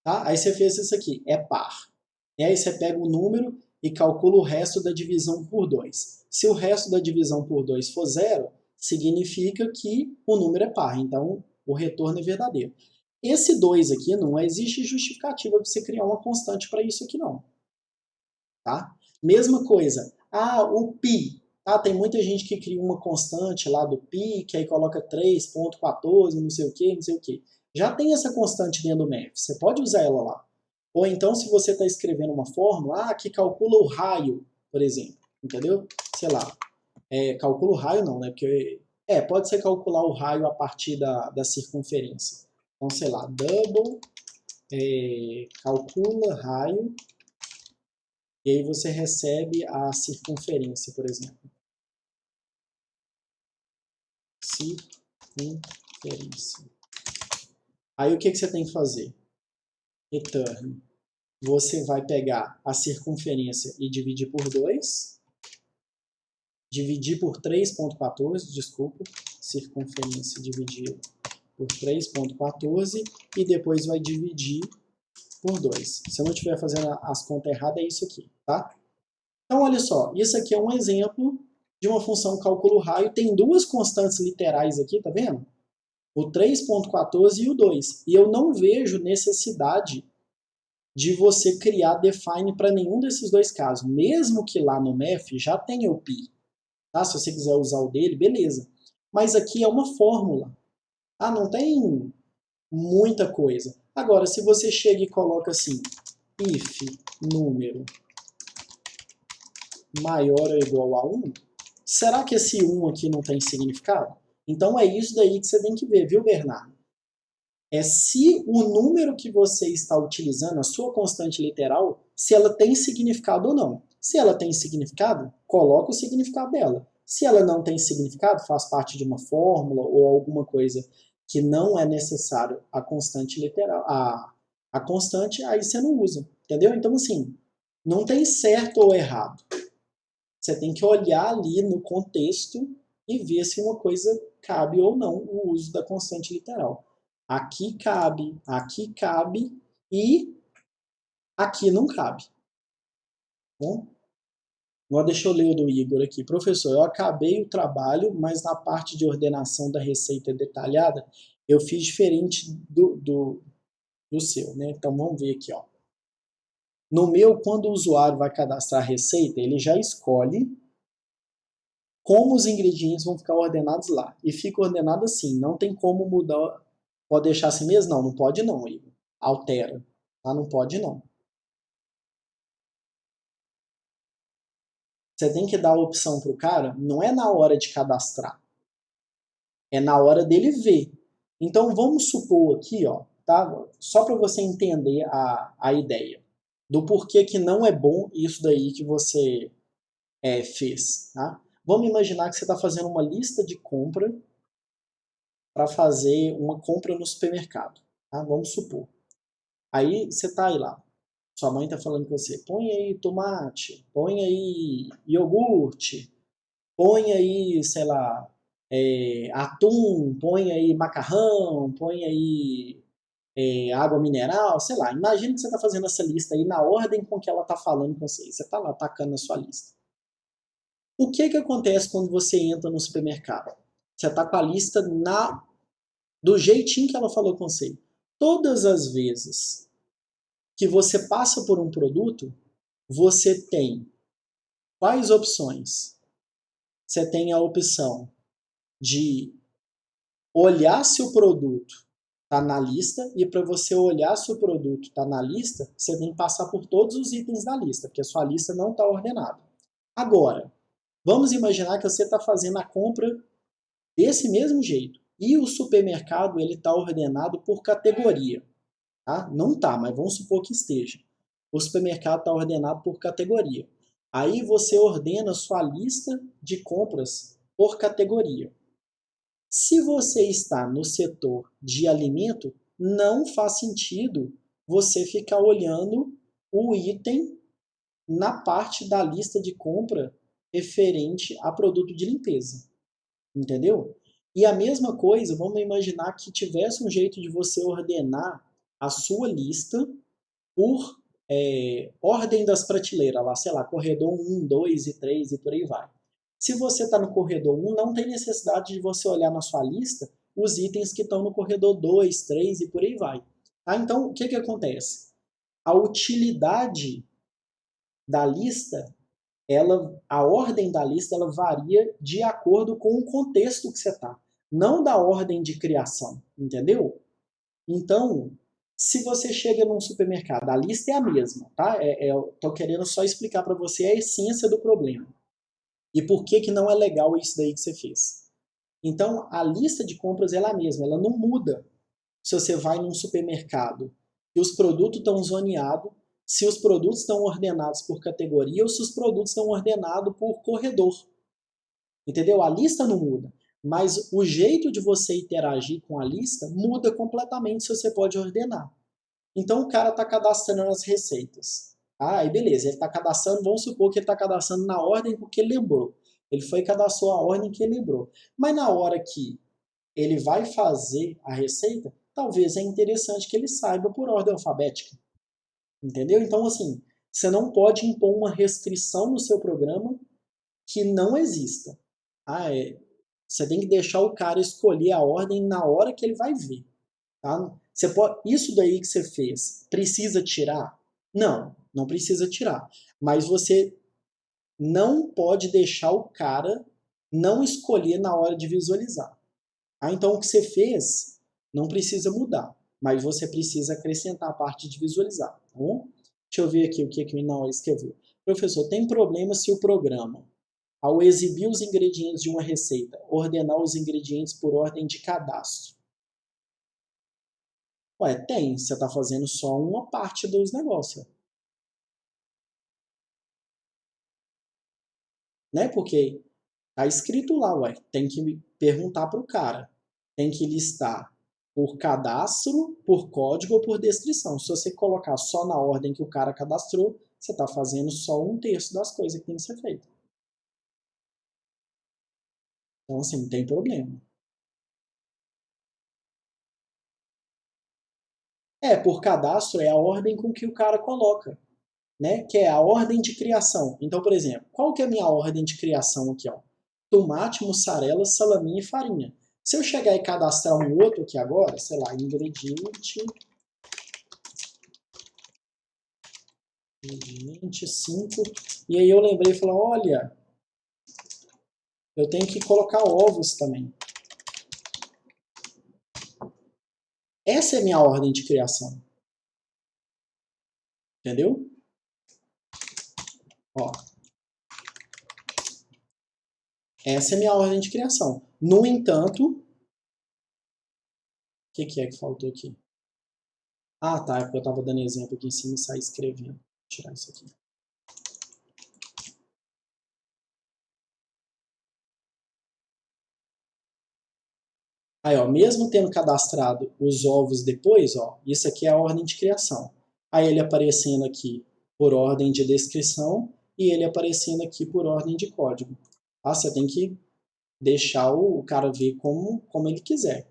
Tá? Aí você fez isso aqui, é par. E aí você pega o número e calcula o resto da divisão por 2. Se o resto da divisão por 2 for 0, significa que o número é par. Então, o retorno é verdadeiro. Esse 2 aqui, não existe justificativa para você criar uma constante para isso aqui, não. Tá? Mesma coisa. O π. Tá? Tem muita gente que cria uma constante lá do π, que aí coloca 3.14, não sei o que, não sei o que. Já tem essa constante dentro do MEF. Você pode usar ela lá. Ou então, se você está escrevendo uma fórmula que calcula o raio, por exemplo. Entendeu? Sei lá. Calcula o raio não, né? Porque, pode ser calcular o raio a partir da circunferência. Então, sei lá, double, calcula raio, e aí você recebe a circunferência, por exemplo. Circunferência. Aí o que você tem que fazer? Return. Você vai pegar a circunferência e dividir por 2. Dividir por 3.14, desculpa. Circunferência dividir por 3.14 e depois vai dividir por 2. Se eu não estiver fazendo as contas erradas, é isso aqui, tá? Então, olha só, isso aqui é um exemplo de uma função cálculo raio. Tem duas constantes literais aqui, tá vendo? O 3.14 e o 2. E eu não vejo necessidade de você criar define para nenhum desses dois casos. Mesmo que lá no MEF já tenha o π. Tá? Se você quiser usar o dele, beleza. Mas aqui é uma fórmula. Não tem muita coisa. Agora, se você chega e coloca assim, if número maior ou igual a 1, será que esse 1 aqui não tem significado? Então é isso daí que você tem que ver, viu, Bernardo? Se o número que você está utilizando, a sua constante literal, se ela tem significado ou não. Se ela tem significado, coloca o significado dela. Se ela não tem significado, faz parte de uma fórmula ou alguma coisa que não é necessário a constante literal, a constante, aí você não usa, entendeu? Então, assim, não tem certo ou errado. Você tem que olhar ali no contexto e ver se uma coisa cabe ou não o uso da constante literal. Aqui cabe e aqui não cabe. Bom? Agora deixa eu ler o do Igor aqui. Professor, eu acabei o trabalho, mas na parte de ordenação da receita detalhada, eu fiz diferente do seu, né? Então vamos ver aqui, ó. No meu, quando o usuário vai cadastrar a receita, ele já escolhe como os ingredientes vão ficar ordenados lá. E fica ordenado assim, não tem como mudar. Pode deixar assim mesmo? Não, não pode não, Igor. Altera. Tá? Não pode não. Você tem que dar a opção para o cara, não é na hora de cadastrar. É na hora dele ver. Então, vamos supor aqui, ó, tá? Só para você entender a ideia do porquê que não é bom isso daí que você fez, tá? Vamos imaginar que você está fazendo uma lista de compra para fazer uma compra no supermercado, tá? Vamos supor. Aí você está aí lá, sua mãe está falando com você, põe aí tomate, põe aí iogurte, põe aí, sei lá, atum, põe aí macarrão, põe aí água mineral, sei lá. Imagina que você está fazendo essa lista aí na ordem com que ela está falando com você. Você está lá atacando a sua lista. O que acontece quando você entra no supermercado? Você está com a lista do jeitinho que ela falou com você. Todas as vezes que você passa por um produto, você tem quais opções? Você tem a opção de olhar se o produto está na lista, e para você olhar se o produto está na lista, você tem que passar por todos os itens da lista, porque a sua lista não está ordenada. Agora, vamos imaginar que você está fazendo a compra desse mesmo jeito, e o supermercado está ordenado por categoria. Tá? Não está, mas vamos supor que esteja. O supermercado está ordenado por categoria. Aí você ordena sua lista de compras por categoria. Se você está no setor de alimento, não faz sentido você ficar olhando o item na parte da lista de compra referente a produto de limpeza. Entendeu? E a mesma coisa, vamos imaginar que tivesse um jeito de você ordenar a sua lista por ordem das prateleiras, lá, sei lá, corredor 1, 2 e 3 e por aí vai. Se você está no corredor 1, não tem necessidade de você olhar na sua lista os itens que estão no corredor 2, 3 e por aí vai. Tá? Então, o que acontece? A utilidade da lista, a ordem da lista, ela varia de acordo com o contexto que você está, não da ordem de criação, entendeu? Então, se você chega num supermercado, a lista é a mesma, tá? Eu estou querendo só explicar para você a essência do problema. E por que não é legal isso daí que você fez. Então, a lista de compras ela é a mesma, ela não muda se você vai num supermercado e os produtos estão zoneados, se os produtos estão ordenados por categoria ou se os produtos estão ordenados por corredor. Entendeu? A lista não muda, mas o jeito de você interagir com a lista muda completamente se você pode ordenar. Então, o cara está cadastrando as receitas. Aí beleza, ele está cadastrando, vamos supor que ele está cadastrando na ordem porque ele lembrou. Ele foi e cadastrou a ordem que ele lembrou. Mas na hora que ele vai fazer a receita, talvez é interessante que ele saiba por ordem alfabética. Entendeu? Então, assim, você não pode impor uma restrição no seu programa que não exista. Você tem que deixar o cara escolher a ordem na hora que ele vai ver. Tá? Isso daí que você fez, precisa tirar? Não, não precisa tirar. Mas você não pode deixar o cara não escolher na hora de visualizar. Então o que você fez não precisa mudar, mas você precisa acrescentar a parte de visualizar. Tá bom? Deixa eu ver aqui o que o Minauer escreveu. Professor, tem problema se o programa, ao exibir os ingredientes de uma receita, ordenar os ingredientes por ordem de cadastro? Ué, tem. Você está fazendo só uma parte dos negócios. Né? Porque tá escrito lá, ué. Tem que perguntar para o cara. Tem que listar por cadastro, por código ou por descrição. Se você colocar só na ordem que o cara cadastrou, você está fazendo só 1/3 das coisas que tem que ser feito. Então, assim, não tem problema. Por cadastro é a ordem com que o cara coloca, né? Que é a ordem de criação. Então, por exemplo, qual que é a minha ordem de criação aqui, ó? Tomate, mussarela, salaminho e farinha. Se eu chegar e cadastrar um outro aqui agora, sei lá, ingrediente 5, e aí eu lembrei e falei, olha, eu tenho que colocar ovos também. Essa é a minha ordem de criação. Entendeu? Ó. Essa é a minha ordem de criação. No entanto, que é que faltou aqui? Ah, tá, é porque eu estava dando exemplo aqui em cima e saí escrevendo. Vou tirar isso aqui. Aí, ó, mesmo tendo cadastrado os ovos depois, ó, isso aqui é a ordem de criação. Aí ele aparecendo aqui por ordem de descrição e ele aparecendo aqui por ordem de código. Ah, você tem que deixar o cara ver como ele quiser.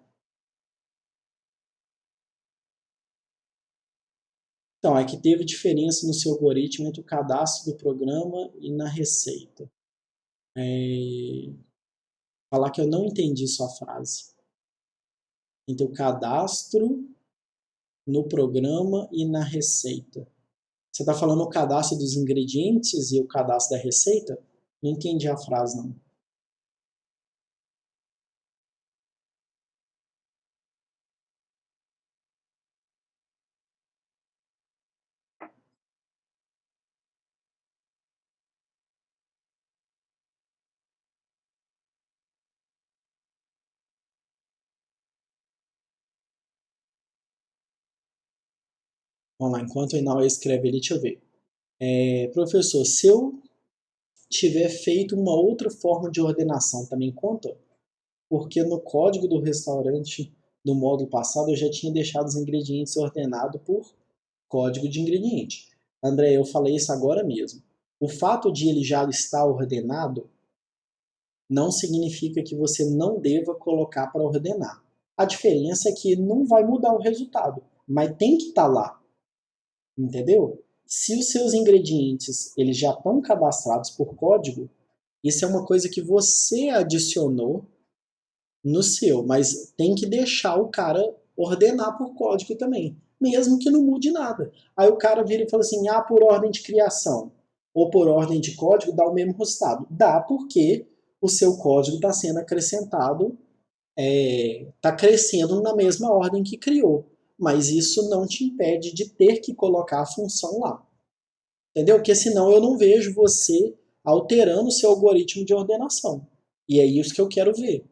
Então, é que teve diferença no seu algoritmo entre o cadastro do programa e na receita. Falar que eu não entendi sua frase. Entre o cadastro no programa e na receita. Você está falando o cadastro dos ingredientes e o cadastro da receita? Não entendi a frase, não. Vamos lá, enquanto o Inauê escreve ali, deixa eu ver. Professor, se eu tiver feito uma outra forma de ordenação, também conta? Porque no código do restaurante do módulo passado eu já tinha deixado os ingredientes ordenados por código de ingrediente. André, eu falei isso agora mesmo. O fato de ele já estar ordenado não significa que você não deva colocar para ordenar. A diferença é que não vai mudar o resultado, mas tem que estar lá. Entendeu? Se os seus ingredientes eles já estão cadastrados por código, isso é uma coisa que você adicionou no seu, mas tem que deixar o cara ordenar por código também, mesmo que não mude nada. Aí o cara vira e fala assim, por ordem de criação ou por ordem de código dá o mesmo resultado. Dá porque o seu código está sendo acrescentado, está crescendo na mesma ordem que criou. Mas isso não te impede de ter que colocar a função lá. Entendeu? Porque senão eu não vejo você alterando o seu algoritmo de ordenação. E é isso que eu quero ver.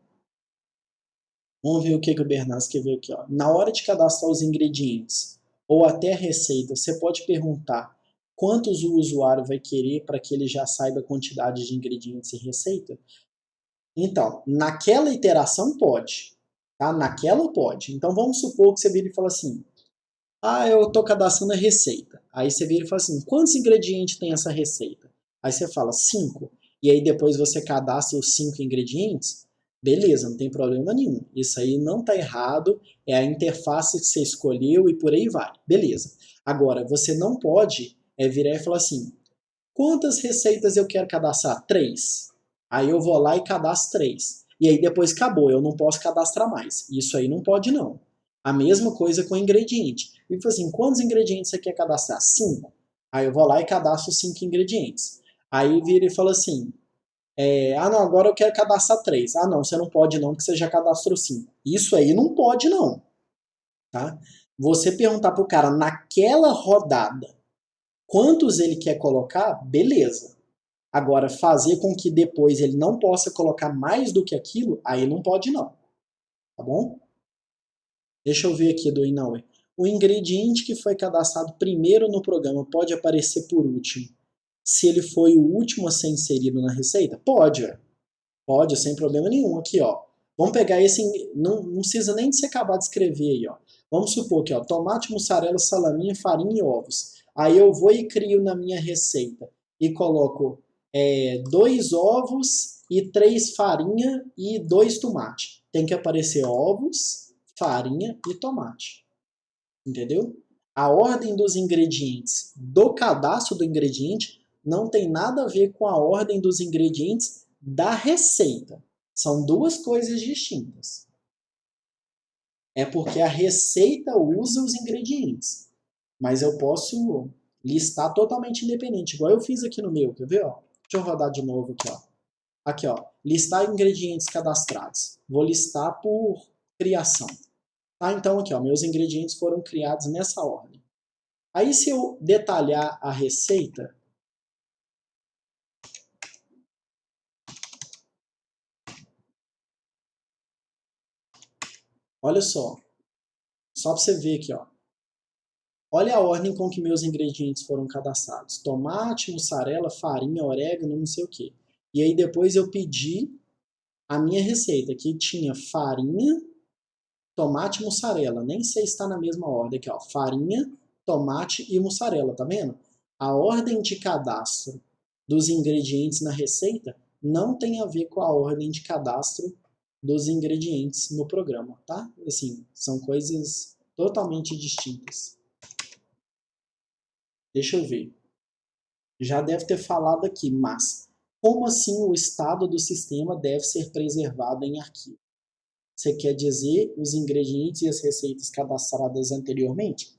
Vamos ver o que o Bernardo escreveu aqui. Ó. Na hora de cadastrar os ingredientes ou até a receita, você pode perguntar quantos o usuário vai querer para que ele já saiba a quantidade de ingredientes e receita? Então, naquela iteração pode. Tá? Naquela pode. Então vamos supor que você vira e fala assim, eu estou cadastrando a receita. Aí você vira e fala assim, quantos ingredientes tem essa receita? Aí você fala 5. E aí depois você cadastra os 5 ingredientes. Beleza, não tem problema nenhum. Isso aí não está errado. É a interface que você escolheu e por aí vai. Beleza. Agora, você não pode virar e falar assim, quantas receitas eu quero cadastrar? 3. Aí eu vou lá e cadastro 3. E aí depois acabou, eu não posso cadastrar mais. Isso aí não pode não. A mesma coisa com ingrediente. E fala assim, quantos ingredientes você quer cadastrar? 5. Aí eu vou lá e cadastro 5 ingredientes. Aí vira e fala assim, não, agora eu quero cadastrar 3. Ah, não, você não pode não, porque você já cadastrou 5. Isso aí não pode não. Tá? Você perguntar pro cara naquela rodada quantos ele quer colocar, beleza. Agora, fazer com que depois ele não possa colocar mais do que aquilo, aí não pode não. Tá bom? Deixa eu ver aqui do Inauê. O ingrediente que foi cadastrado primeiro no programa pode aparecer por último, se ele foi o último a ser inserido na receita? Pode, pode, sem problema nenhum. Aqui, ó. Vamos pegar esse, não precisa nem de você acabar de escrever aí, ó. Vamos supor que, ó, tomate, mussarela, salaminha, farinha e ovos. Aí eu vou e crio na minha receita e coloco 2 ovos e 3 farinha e 2 tomate. Tem que aparecer ovos, farinha e tomate. Entendeu? A ordem dos ingredientes do cadastro do ingrediente não tem nada a ver com a ordem dos ingredientes da receita. São duas coisas distintas. É porque a receita usa os ingredientes. Mas eu posso listar totalmente independente, igual eu fiz aqui no meu, quer ver? Ó? Deixa eu rodar de novo aqui. Ó. Aqui, ó. Listar ingredientes cadastrados. Vou listar por criação. Então aqui, ó, meus ingredientes foram criados nessa ordem. Aí se eu detalhar a receita, olha só, Só para você ver aqui, ó. Olha a ordem com que meus ingredientes foram cadastrados. Tomate, mussarela, farinha, orégano, não sei o quê. E aí depois eu pedi a minha receita, que tinha farinha, tomate e mussarela. Nem sei se está na mesma ordem aqui, ó. Farinha, tomate e mussarela, tá vendo? A ordem de cadastro dos ingredientes na receita não tem a ver com a ordem de cadastro dos ingredientes no programa, tá? Assim, são coisas totalmente distintas. Deixa eu ver. Já deve ter falado aqui, mas como assim o estado do sistema deve ser preservado em arquivo? Você quer dizer os ingredientes e as receitas cadastradas anteriormente?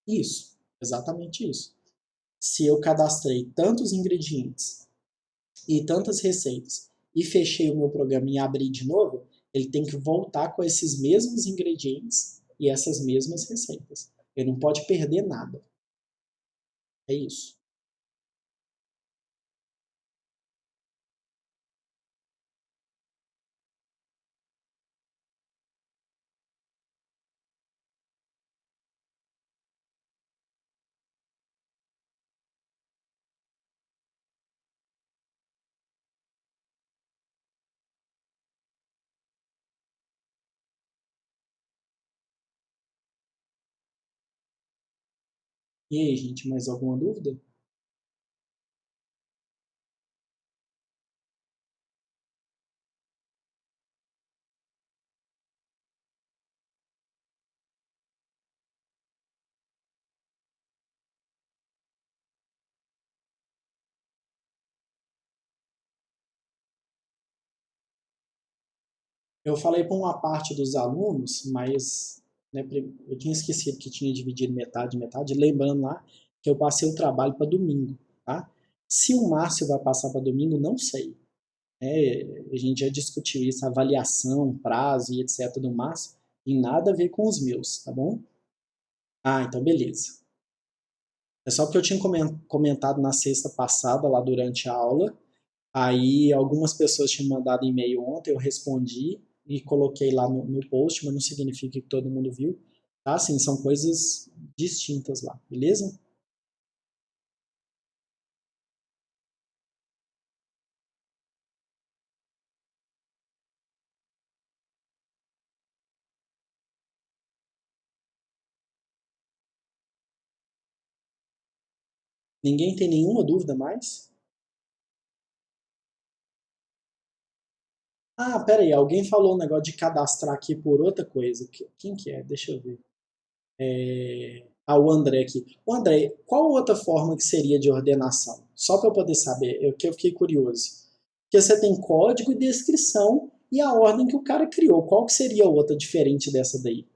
Isso, exatamente isso. Se eu cadastrei tantos ingredientes e tantas receitas e fechei o meu programa e abri de novo, ele tem que voltar com esses mesmos ingredientes e essas mesmas receitas. Ele não pode perder nada. É isso. E aí, gente, mais alguma dúvida? Eu falei para uma parte dos alunos, mas né, eu tinha esquecido que tinha dividido metade, metade, lembrando lá que eu passei o trabalho para domingo, tá? Se o Márcio vai passar para domingo, não sei. A gente já discutiu isso, avaliação, prazo e etc. do Márcio, e nada a ver com os meus, tá bom? Ah, então beleza. É só porque eu tinha comentado na sexta passada, lá durante a aula, aí algumas pessoas tinham mandado e-mail ontem, eu respondi e coloquei lá no post, mas não significa que todo mundo viu, tá? Assim, são coisas distintas lá, beleza? Ninguém tem nenhuma dúvida mais? Ah, pera aí, alguém falou um negócio de cadastrar aqui por outra coisa. Quem que é? Deixa eu ver. O André aqui. O André, qual outra forma que seria de ordenação? Só para eu poder saber, que eu fiquei curioso. Porque você tem código e descrição e a ordem que o cara criou. Qual que seria outra diferente dessa daí?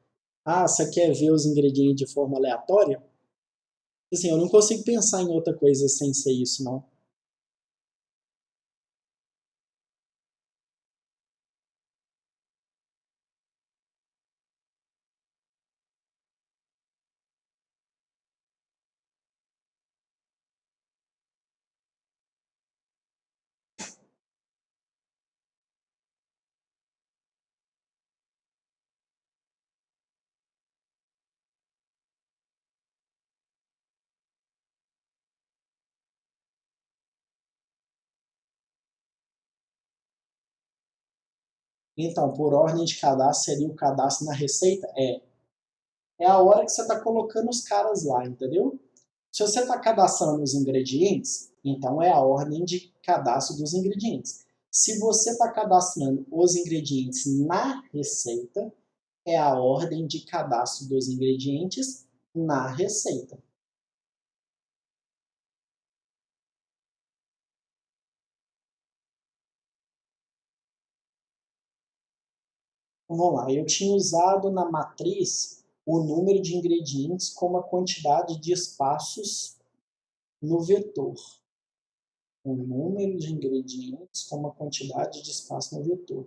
Ah, você quer ver os ingredientes de forma aleatória? Assim, eu não consigo pensar em outra coisa sem ser isso, não. Então, por ordem de cadastro, seria o cadastro na receita? É a hora que você está colocando os caras lá, entendeu? Se você está cadastrando os ingredientes, então é a ordem de cadastro dos ingredientes. Se você está cadastrando os ingredientes na receita, é a ordem de cadastro dos ingredientes na receita. Então, vamos lá, eu tinha usado na matriz o número de ingredientes como a quantidade de espaços no vetor. O número de ingredientes como a quantidade de espaço no vetor.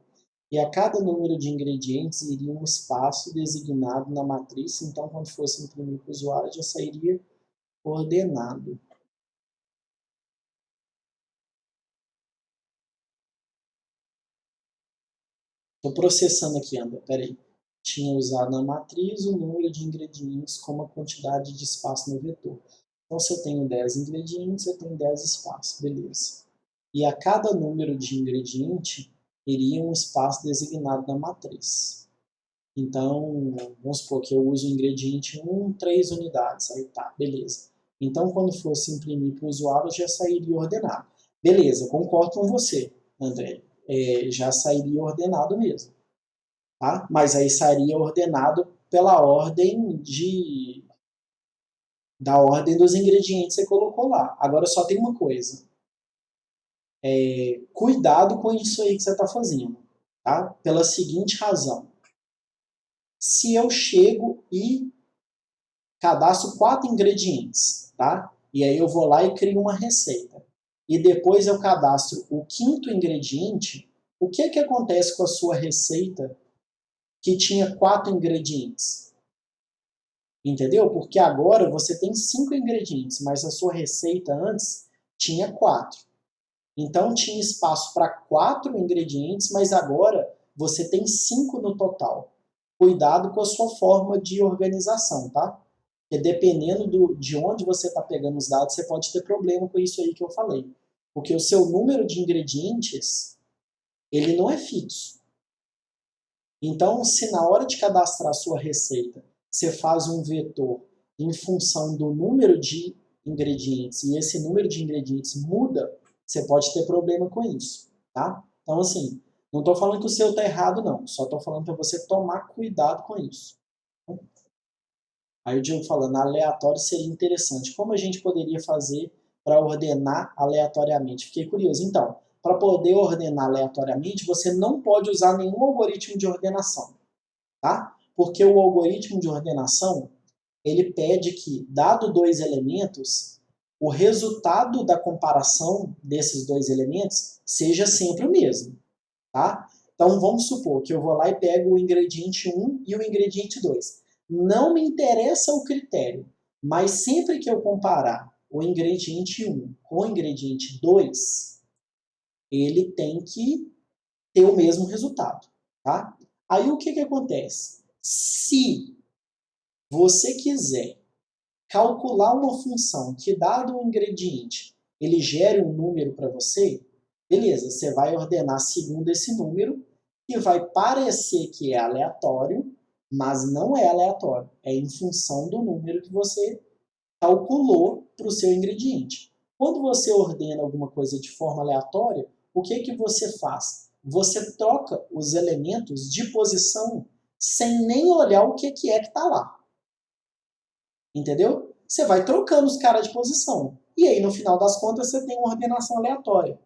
E a cada número de ingredientes iria um espaço designado na matriz, então quando fosse imprimir para o usuário já sairia ordenado. Estou processando aqui, André, peraí. tinha usado na matriz o número de ingredientes como a quantidade de espaço no vetor. Então, se eu tenho 10 ingredientes, eu tenho 10 espaços, beleza. E a cada número de ingrediente, iria um espaço designado na matriz. Então, vamos supor que eu uso o ingrediente 1, 3 unidades. Aí tá, beleza. Então, quando fosse imprimir para o usuário, já sairia ordenado. Beleza, concordo com você, André. Já sairia ordenado mesmo. Tá? Mas aí sairia ordenado pela ordem da ordem dos ingredientes que você colocou lá. Agora só tem uma coisa. Cuidado com isso aí que você está fazendo. Tá? Pela seguinte razão. Se eu chego e cadastro 4 ingredientes, tá? E aí eu vou lá e crio uma receita. E depois eu cadastro o 5º ingrediente, o que acontece com a sua receita que tinha 4 ingredientes? Entendeu? Porque agora você tem 5 ingredientes, mas a sua receita antes tinha 4. Então tinha espaço para 4 ingredientes, mas agora você tem 5 no total. Cuidado com a sua forma de organização, tá? Porque dependendo de onde você está pegando os dados, você pode ter problema com isso aí que eu falei. Porque o seu número de ingredientes, ele não é fixo. Então, se na hora de cadastrar a sua receita, você faz um vetor em função do número de ingredientes, e esse número de ingredientes muda, você pode ter problema com isso, tá? Então, assim, não estou falando que o seu está errado, não. Só estou falando para você tomar cuidado com isso. Aí o Diego falando, aleatório seria interessante. Como a gente poderia fazer para ordenar aleatoriamente? Fiquei curioso. Então, para poder ordenar aleatoriamente, você não pode usar nenhum algoritmo de ordenação. Tá? Porque o algoritmo de ordenação, ele pede que, dado 2 elementos, o resultado da comparação desses 2 elementos seja sempre o mesmo. Tá? Então, vamos supor que eu vou lá e pego o ingrediente 1 e o ingrediente 2. Não me interessa o critério, mas sempre que eu comparar o ingrediente 1 com o ingrediente 2, ele tem que ter o mesmo resultado. Tá? Aí o que acontece? Se você quiser calcular uma função que, dado um ingrediente, ele gere um número para você, beleza, você vai ordenar segundo esse número, que vai parecer que é aleatório, mas não é aleatório. É em função do número que você calculou para o seu ingrediente. Quando você ordena alguma coisa de forma aleatória, o que você faz? Você troca os elementos de posição sem nem olhar o que está lá. Entendeu? Você vai trocando os caras de posição. E aí, no final das contas, você tem uma ordenação aleatória.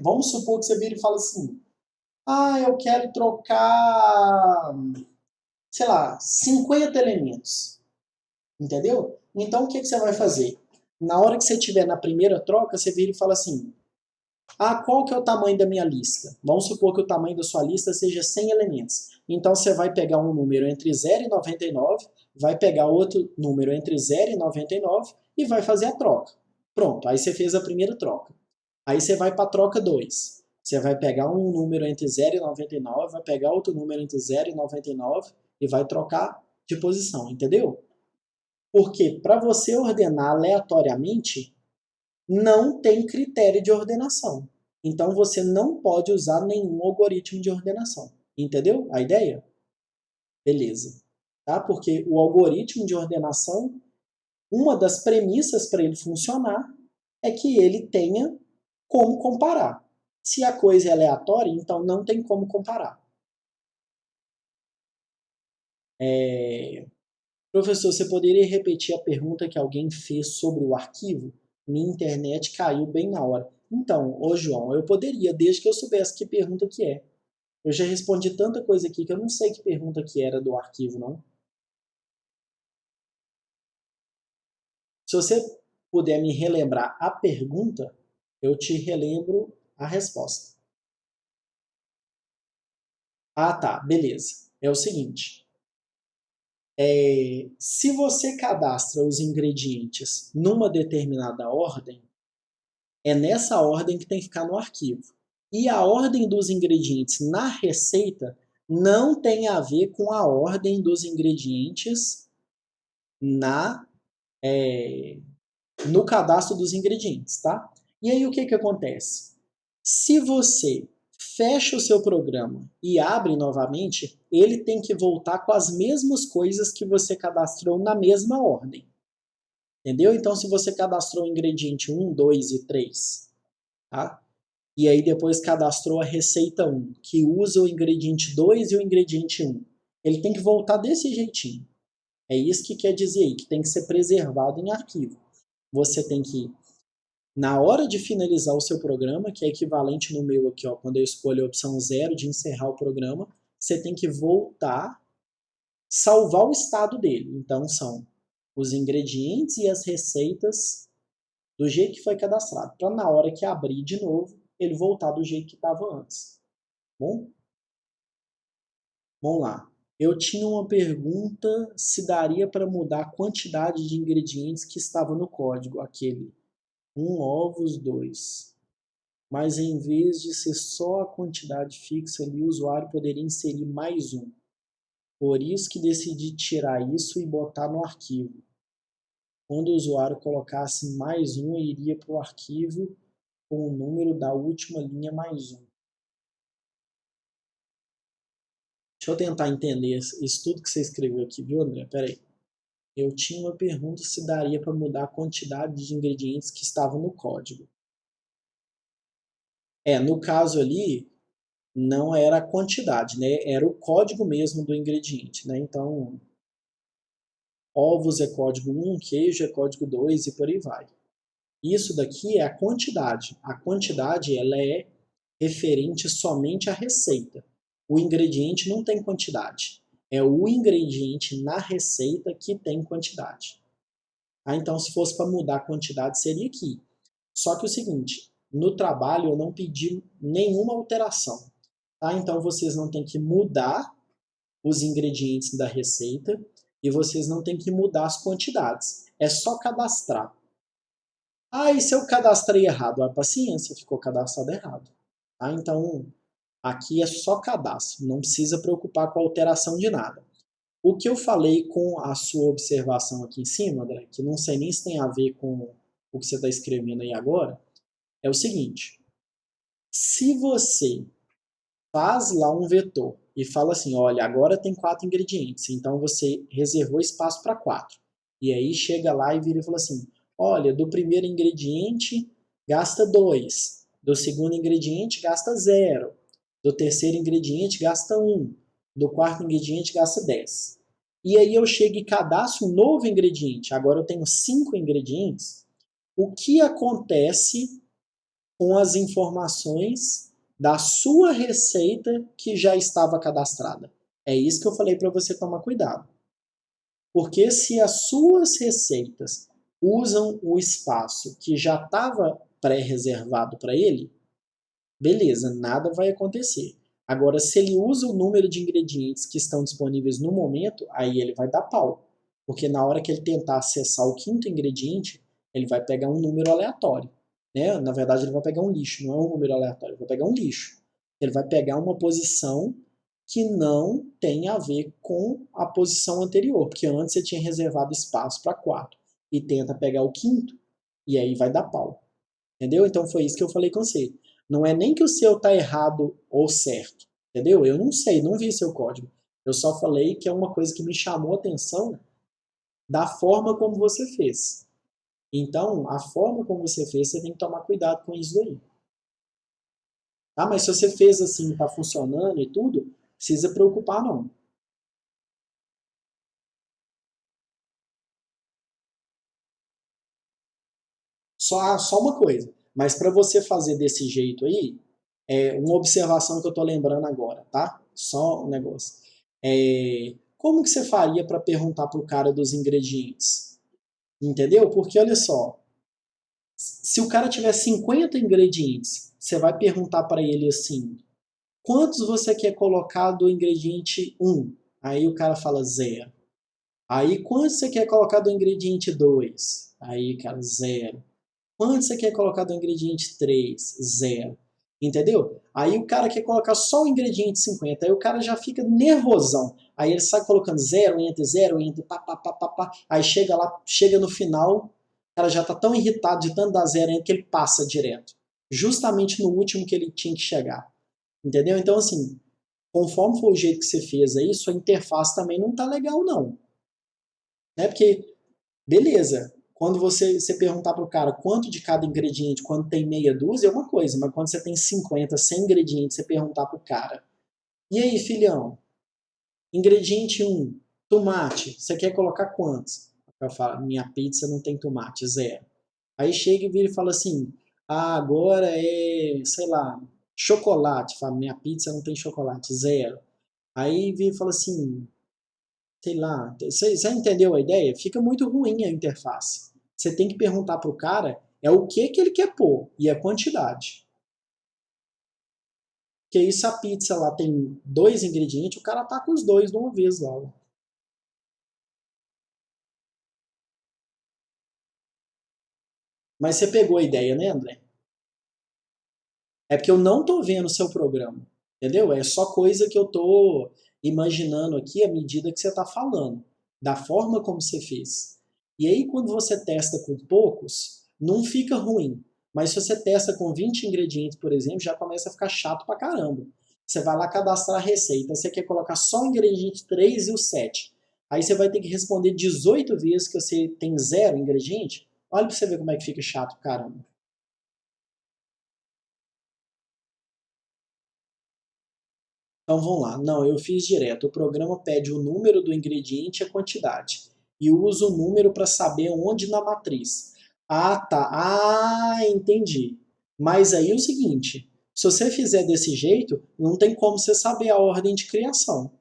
Vamos supor que você vira e fala assim, eu quero trocar, sei lá, 50 elementos. Entendeu? Então, o que você vai fazer? Na hora que você estiver na primeira troca, você vira e fala assim, qual que é o tamanho da minha lista? Vamos supor que o tamanho da sua lista seja 100 elementos. Então, você vai pegar um número entre 0 e 99, vai pegar outro número entre 0 e 99 e vai fazer a troca. Pronto, aí você fez a primeira troca. Aí você vai para a troca 2. Você vai pegar um número entre 0 e 99, vai pegar outro número entre 0 e 99 e vai trocar de posição, entendeu? Porque para você ordenar aleatoriamente, não tem critério de ordenação. Então você não pode usar nenhum algoritmo de ordenação. Entendeu a ideia? Beleza. Tá? Porque o algoritmo de ordenação, uma das premissas para ele funcionar é que ele tenha como comparar. Se a coisa é aleatória, então não tem como comparar. Professor, você poderia repetir a pergunta que alguém fez sobre o arquivo? Minha internet caiu bem na hora. Então, João, eu poderia, desde que eu soubesse que pergunta que é. Eu já respondi tanta coisa aqui que eu não sei que pergunta que era do arquivo, não. Se você puder me relembrar a pergunta, eu te relembro a resposta. Tá, beleza. É o seguinte. Se você cadastra os ingredientes numa determinada ordem, é nessa ordem que tem que ficar no arquivo. E a ordem dos ingredientes na receita não tem a ver com a ordem dos ingredientes no cadastro dos ingredientes, tá? E aí o que acontece? Se você fecha o seu programa e abre novamente, ele tem que voltar com as mesmas coisas que você cadastrou na mesma ordem. Entendeu? Então, se você cadastrou o ingrediente 1, 2 e 3, tá? E aí depois cadastrou a receita 1, que usa o ingrediente 2 e o ingrediente 1, ele tem que voltar desse jeitinho. É isso que quer dizer aí, que tem que ser preservado em arquivo. Você tem que, na hora de finalizar o seu programa, que é equivalente no meu aqui, ó, quando eu escolho a opção 0 de encerrar o programa, você tem que voltar, salvar o estado dele. Então são os ingredientes e as receitas do jeito que foi cadastrado, para na hora que abrir de novo, ele voltar do jeito que estava antes. Bom? Vamos lá. Eu tinha uma pergunta se daria para mudar a quantidade de ingredientes que estava no código, aquele 1 ovos, 2. Mas em vez de ser só a quantidade fixa ali, o usuário poderia inserir mais um. Por isso que decidi tirar isso e botar no arquivo. Quando o usuário colocasse mais um, iria para o arquivo com o número da última linha mais um. Deixa eu tentar entender isso tudo que você escreveu aqui, viu, André? Pera aí. Eu tinha uma pergunta se daria para mudar a quantidade de ingredientes que estavam no código. No caso ali, não era a quantidade, né? Era o código mesmo do ingrediente, né? Então, ovos é código 1, queijo é código 2 e por aí vai. Isso daqui é a quantidade. A quantidade ela é referente somente à receita. O ingrediente não tem quantidade. É o ingrediente na receita que tem quantidade. Então, se fosse para mudar a quantidade, seria aqui. Só que o seguinte, no trabalho eu não pedi nenhuma alteração. Tá? Então, vocês não têm que mudar os ingredientes da receita e vocês não têm que mudar as quantidades. É só cadastrar. E se eu cadastrei errado? Paciência, ficou cadastrado errado. Tá? Então, aqui é só cadastro, não precisa preocupar com a alteração de nada. O que eu falei com a sua observação aqui em cima, André, que não sei nem se tem a ver com o que você está escrevendo aí agora, é o seguinte. Se você faz lá um vetor e fala assim, olha, agora tem 4 ingredientes, então você reservou espaço para 4. E aí chega lá e vira e fala assim, olha, do primeiro ingrediente gasta 2, do segundo ingrediente gasta 0, do terceiro ingrediente gasta 1, do quarto ingrediente gasta 10. E aí eu chego e cadastro um novo ingrediente, agora eu tenho 5 ingredientes, o que acontece com as informações da sua receita que já estava cadastrada? É isso que eu falei para você tomar cuidado. Porque se as suas receitas usam o espaço que já estava pré-reservado para ele, beleza, nada vai acontecer. Agora, se ele usa o número de ingredientes que estão disponíveis no momento, aí ele vai dar pau. Porque na hora que ele tentar acessar o 5º ingrediente, ele vai pegar um número aleatório. Né? Na verdade, ele vai pegar um lixo, não é um número aleatório, ele vai pegar um lixo. Ele vai pegar uma posição que não tem a ver com a posição anterior, porque antes você tinha reservado espaço para 4 e tenta pegar o 5º e aí vai dar pau. Entendeu? Então foi isso que eu falei com você. Não é nem que o seu está errado ou certo, entendeu? Eu não sei, não vi seu código. Eu só falei que é uma coisa que me chamou a atenção da forma como você fez. Então, a forma como você fez, você tem que tomar cuidado com isso daí. Tá? Mas se você fez assim, está funcionando e tudo, não precisa preocupar não. Só uma coisa. Mas para você fazer desse jeito aí, uma observação que eu estou lembrando agora, tá? Só um negócio. Como que você faria para perguntar para o cara dos ingredientes? Entendeu? Porque olha só, se o cara tiver 50 ingredientes, você vai perguntar para ele assim, quantos você quer colocar do ingrediente 1? Aí o cara fala 0. Aí quantos você quer colocar do ingrediente 2? Aí, cara, 0. Quanto você quer colocar do ingrediente 3? 0. Entendeu? Aí o cara quer colocar só o ingrediente 50, aí o cara já fica nervosão. Aí ele sai colocando zero, enter, pá, pá, pá, pá, pá. Aí chega lá, chega no final, o cara já tá tão irritado de tanto dar zero, enter, que ele passa direto. Justamente no último que ele tinha que chegar. Entendeu? Então, assim, conforme for o jeito que você fez aí, sua interface também não tá legal, não. Né? Porque, beleza, quando você perguntar pro cara quanto de cada ingrediente, quando tem meia dúzia, é uma coisa, mas quando você tem 50, 100 ingredientes, você perguntar pro cara, e aí, filhão, ingrediente 1, tomate, você quer colocar quantos? Eu falo, minha pizza não tem tomate, zero. Aí chega e vira e fala assim, ah, agora é, sei lá, chocolate, fala, minha pizza não tem chocolate, zero. Aí vira e fala assim, sei lá, você entendeu a ideia? Fica muito ruim a interface. Você tem que perguntar para o cara é o que ele quer pôr e a quantidade. Porque aí se a pizza lá tem 2 ingredientes, o cara tá com os 2 de uma vez lá. Ó. Mas você pegou a ideia, né, André? É porque eu não tô vendo o seu programa, entendeu? É só coisa que eu tô imaginando aqui à medida que você tá falando, da forma como você fez. E aí quando você testa com poucos, não fica ruim. Mas se você testa com 20 ingredientes, por exemplo, já começa a ficar chato pra caramba. Você vai lá cadastrar a receita, você quer colocar só o ingrediente 3 e o 7. Aí você vai ter que responder 18 vezes que você tem 0 ingrediente. Olha pra você ver como é que fica chato, caramba. Então vamos lá. Não, eu fiz direto. O programa pede o número do ingrediente e a quantidade. E usa o número para saber onde na matriz. Ah, tá. Ah, entendi. Mas aí é o seguinte: se você fizer desse jeito, não tem como você saber a ordem de criação.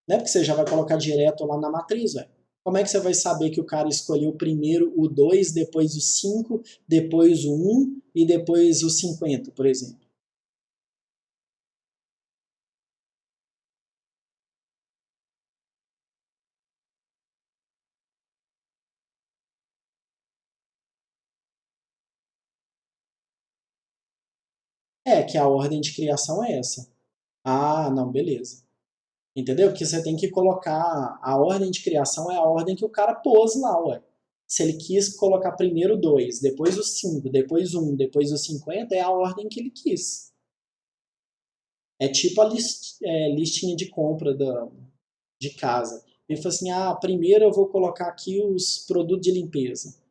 Né? Porque você já vai colocar direto lá na matriz, velho. Como é que você vai saber que o cara escolheu primeiro o 2, depois o 5, depois o 1 e depois o 50, por exemplo? É que a ordem de criação é essa. Ah, não, beleza. Entendeu? Porque você tem que colocar. A ordem de criação é a ordem que o cara pôs lá, ué. Se ele quis colocar primeiro o 2, depois o 5, depois o 1, depois o 50, é a ordem que ele quis. É tipo a listinha de compra de casa. Ele falou assim: ah, primeiro eu vou colocar aqui os produtos de limpeza.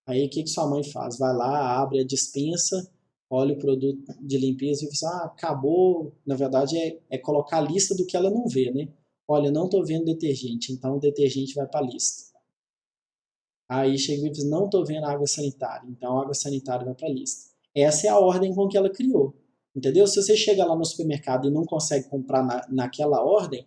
Aí o que sua mãe faz? Vai lá, abre a despensa, olha o produto de limpeza e fala assim, ah, acabou. Na verdade é colocar a lista do que ela não vê, né? Olha, não estou vendo detergente, então o detergente vai para a lista. Aí chega e diz, não estou vendo água sanitária, então a água sanitária vai para a lista. Essa é a ordem com que ela criou. Entendeu? Se você chega lá no supermercado e não consegue comprar naquela ordem,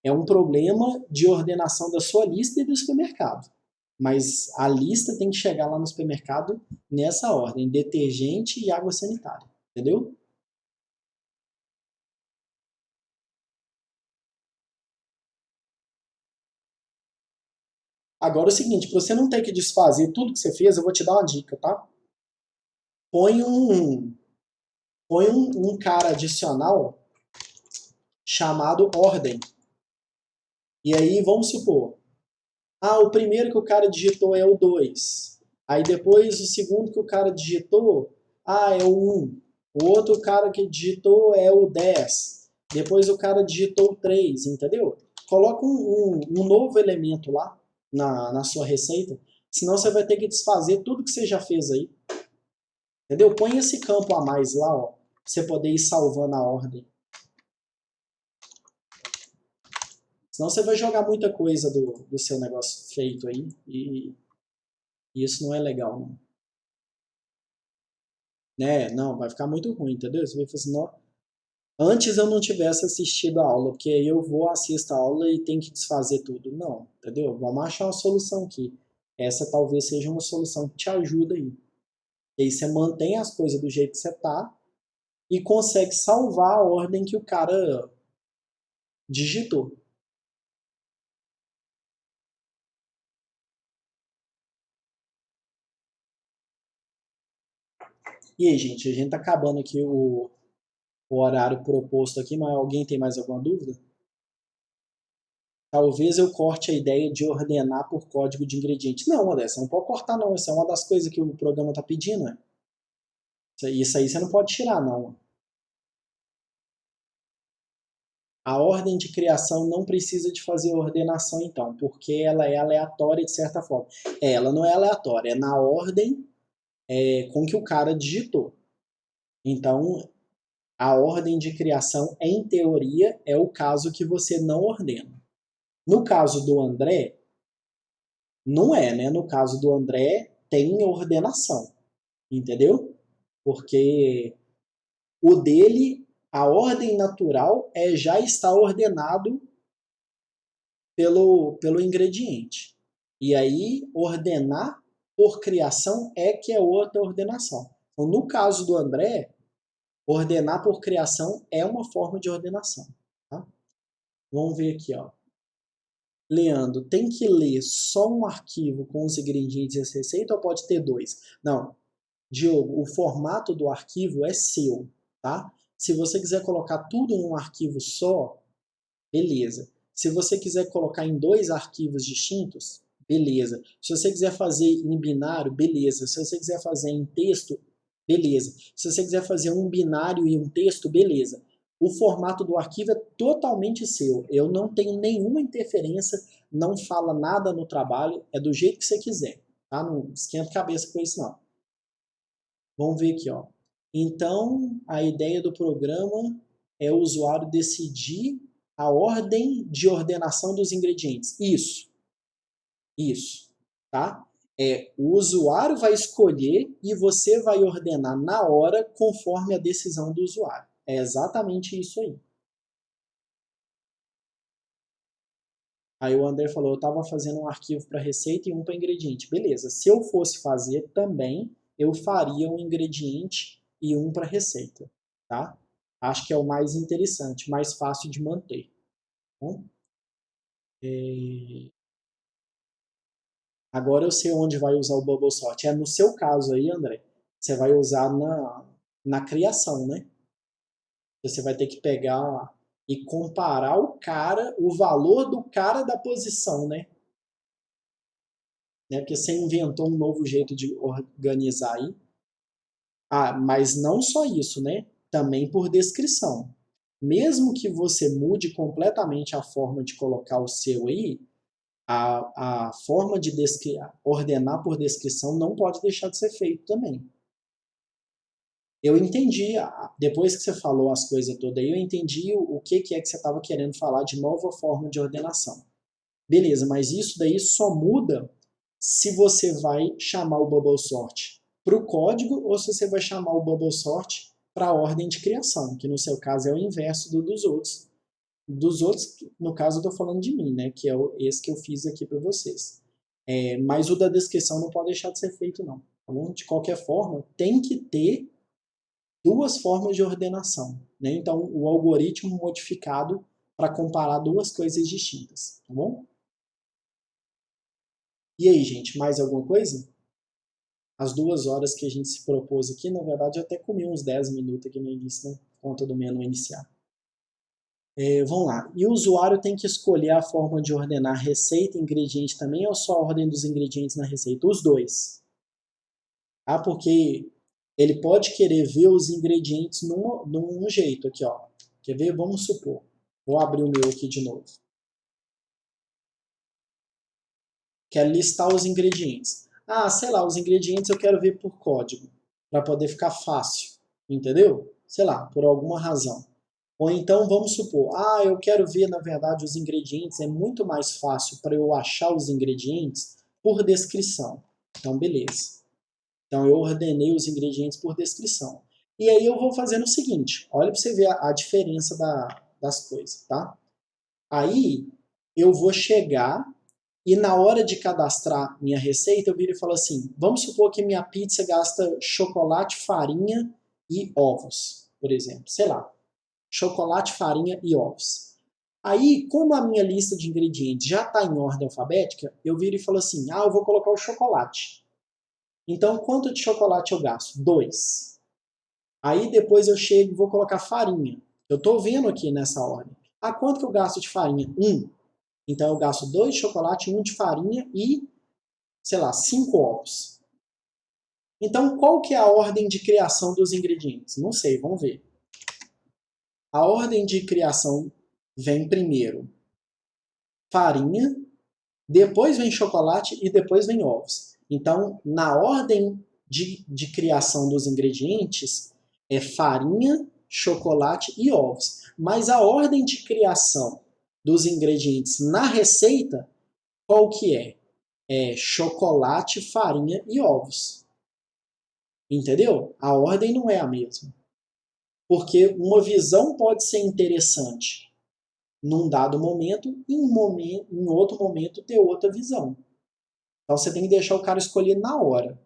é um problema de ordenação da sua lista e do supermercado. Mas a lista tem que chegar lá no supermercado nessa ordem: detergente e água sanitária. Entendeu? Agora é o seguinte: para você não ter que desfazer tudo que você fez, eu vou te dar uma dica, tá? Põe um, põe um cara adicional chamado ordem. E aí, vamos supor, ah, o primeiro que o cara digitou é o 2. Aí depois o segundo que o cara digitou, ah, é o 1. O outro cara que digitou é o 10. Depois o cara digitou o 3, entendeu? Coloca um novo elemento lá na sua receita, senão você vai ter que desfazer tudo que você já fez aí. Entendeu? Põe esse campo a mais lá, ó, pra você poder ir salvando a ordem. Senão você vai jogar muita coisa do seu negócio feito aí e isso não é legal, não. Né? Não, vai ficar muito ruim, entendeu? Você vai falar assim, não, antes eu não tivesse assistido a aula, porque aí eu vou, assisto a aula e tenho que desfazer tudo. Não, entendeu? Vamos achar uma solução aqui. Essa talvez seja uma solução que te ajuda aí. E aí você mantém as coisas do jeito que você tá e consegue salvar a ordem que o cara digitou. E aí, gente, a gente tá acabando aqui o horário proposto aqui, mas alguém tem mais alguma dúvida? Talvez eu corte a ideia de ordenar por código de ingrediente. Não, André, você não pode cortar não, isso é uma das coisas que o programa está pedindo. Né? Isso aí você não pode tirar, não. A ordem de criação não precisa de fazer ordenação, então, porque ela é aleatória de certa forma. Ela não é aleatória, é na ordem com que o cara digitou. Então, a ordem de criação, em teoria, é o caso que você não ordena. No caso do André, não é, né? No caso do André, tem ordenação, entendeu? Porque o dele, a ordem natural já está ordenado pelo ingrediente. E aí, ordenar por criação que é outra ordenação. Então, no caso do André, ordenar por criação é uma forma de ordenação. Tá? Vamos ver aqui, ó. Leandro, tem que ler só um arquivo com os ingredientes dessa receita ou pode ter dois? Não. Diogo, o formato do arquivo é seu, tá? Se você quiser colocar tudo num arquivo só, beleza. Se você quiser colocar em 2 arquivos distintos, beleza. Se você quiser fazer em binário, beleza. Se você quiser fazer em texto, beleza. Se você quiser fazer um binário e um texto, beleza. O formato do arquivo é totalmente seu. Eu não tenho nenhuma interferência, não fala nada no trabalho, é do jeito que você quiser. Tá? Não esquenta a cabeça com isso, não. Vamos ver aqui, ó. Então, a ideia do programa é o usuário decidir a ordem de ordenação dos ingredientes. Isso, tá? O usuário vai escolher e você vai ordenar na hora conforme a decisão do usuário. É exatamente isso aí. Aí o André falou, eu estava fazendo um arquivo para receita e um para ingrediente. Beleza, se eu fosse fazer também, eu faria um ingrediente e um para receita, tá? Acho que é o mais interessante, mais fácil de manter. Bom, agora eu sei onde vai usar o Bubble Sort. No seu caso aí, André, você vai usar na criação, né? Você vai ter que pegar e comparar o valor do cara da posição, né? Porque você inventou um novo jeito de organizar aí. Mas não só isso, né? Também por descrição. Mesmo que você mude completamente a forma de colocar o seu aí, a forma de ordenar por descrição não pode deixar de ser feito também. Eu entendi, depois que você falou as coisas todas aí, eu entendi o que é que você estava querendo falar de nova forma de ordenação. Beleza, mas isso daí só muda se você vai chamar o Bubble Sort para o código ou se você vai chamar o Bubble Sort para a ordem de criação, que no seu caso é o inverso dos outros. Dos outros, no caso eu estou falando de mim, né, que é esse que eu fiz aqui para vocês. Mas o da descrição não pode deixar de ser feito, não. Tá bom? De qualquer forma, tem que ter 2 formas de ordenação. Né? Então, o algoritmo modificado para comparar 2 coisas distintas. Tá bom? E aí, gente, mais alguma coisa? As 2 horas que a gente se propôs aqui, na verdade, eu até comi uns 10 minutos aqui no início, né? Por conta do menu iniciar. Vamos lá. E o usuário tem que escolher a forma de ordenar receita e ingrediente também ou só a ordem dos ingredientes na receita? Os 2. Porque ele pode querer ver os ingredientes num jeito aqui, ó. Quer ver? Vamos supor. Vou abrir o meu aqui de novo. Quero listar os ingredientes. Sei lá, os ingredientes eu quero ver por código, para poder ficar fácil, entendeu? Sei lá, por alguma razão. Ou então, vamos supor, eu quero ver, na verdade, os ingredientes, é muito mais fácil para eu achar os ingredientes por descrição. Então, beleza. Então, eu ordenei os ingredientes por descrição. E aí eu vou fazendo o seguinte, olha para você ver a diferença das coisas, tá? Aí, eu vou chegar e na hora de cadastrar minha receita, eu viro e falo assim, vamos supor que minha pizza gasta chocolate, farinha e ovos, por exemplo. Sei lá, chocolate, farinha e ovos. Aí, como a minha lista de ingredientes já está em ordem alfabética, eu viro e falo assim, eu vou colocar o chocolate. Então, quanto de chocolate eu gasto? 2. Aí depois eu chego e vou colocar farinha. Eu estou vendo aqui nessa ordem. Ah, quanto que eu gasto de farinha? 1. Então eu gasto 2 de chocolate, 1 de farinha e, sei lá, 5 ovos. Então qual que é a ordem de criação dos ingredientes? Não sei, vamos ver. A ordem de criação vem primeiro farinha, depois vem chocolate e depois vem ovos. Então, na ordem de criação dos ingredientes, é farinha, chocolate e ovos. Mas a ordem de criação dos ingredientes na receita, qual que é? É chocolate, farinha e ovos. Entendeu? A ordem não é a mesma. Porque uma visão pode ser interessante num dado momento e em outro momento ter outra visão. Então você tem que deixar o cara escolher na hora.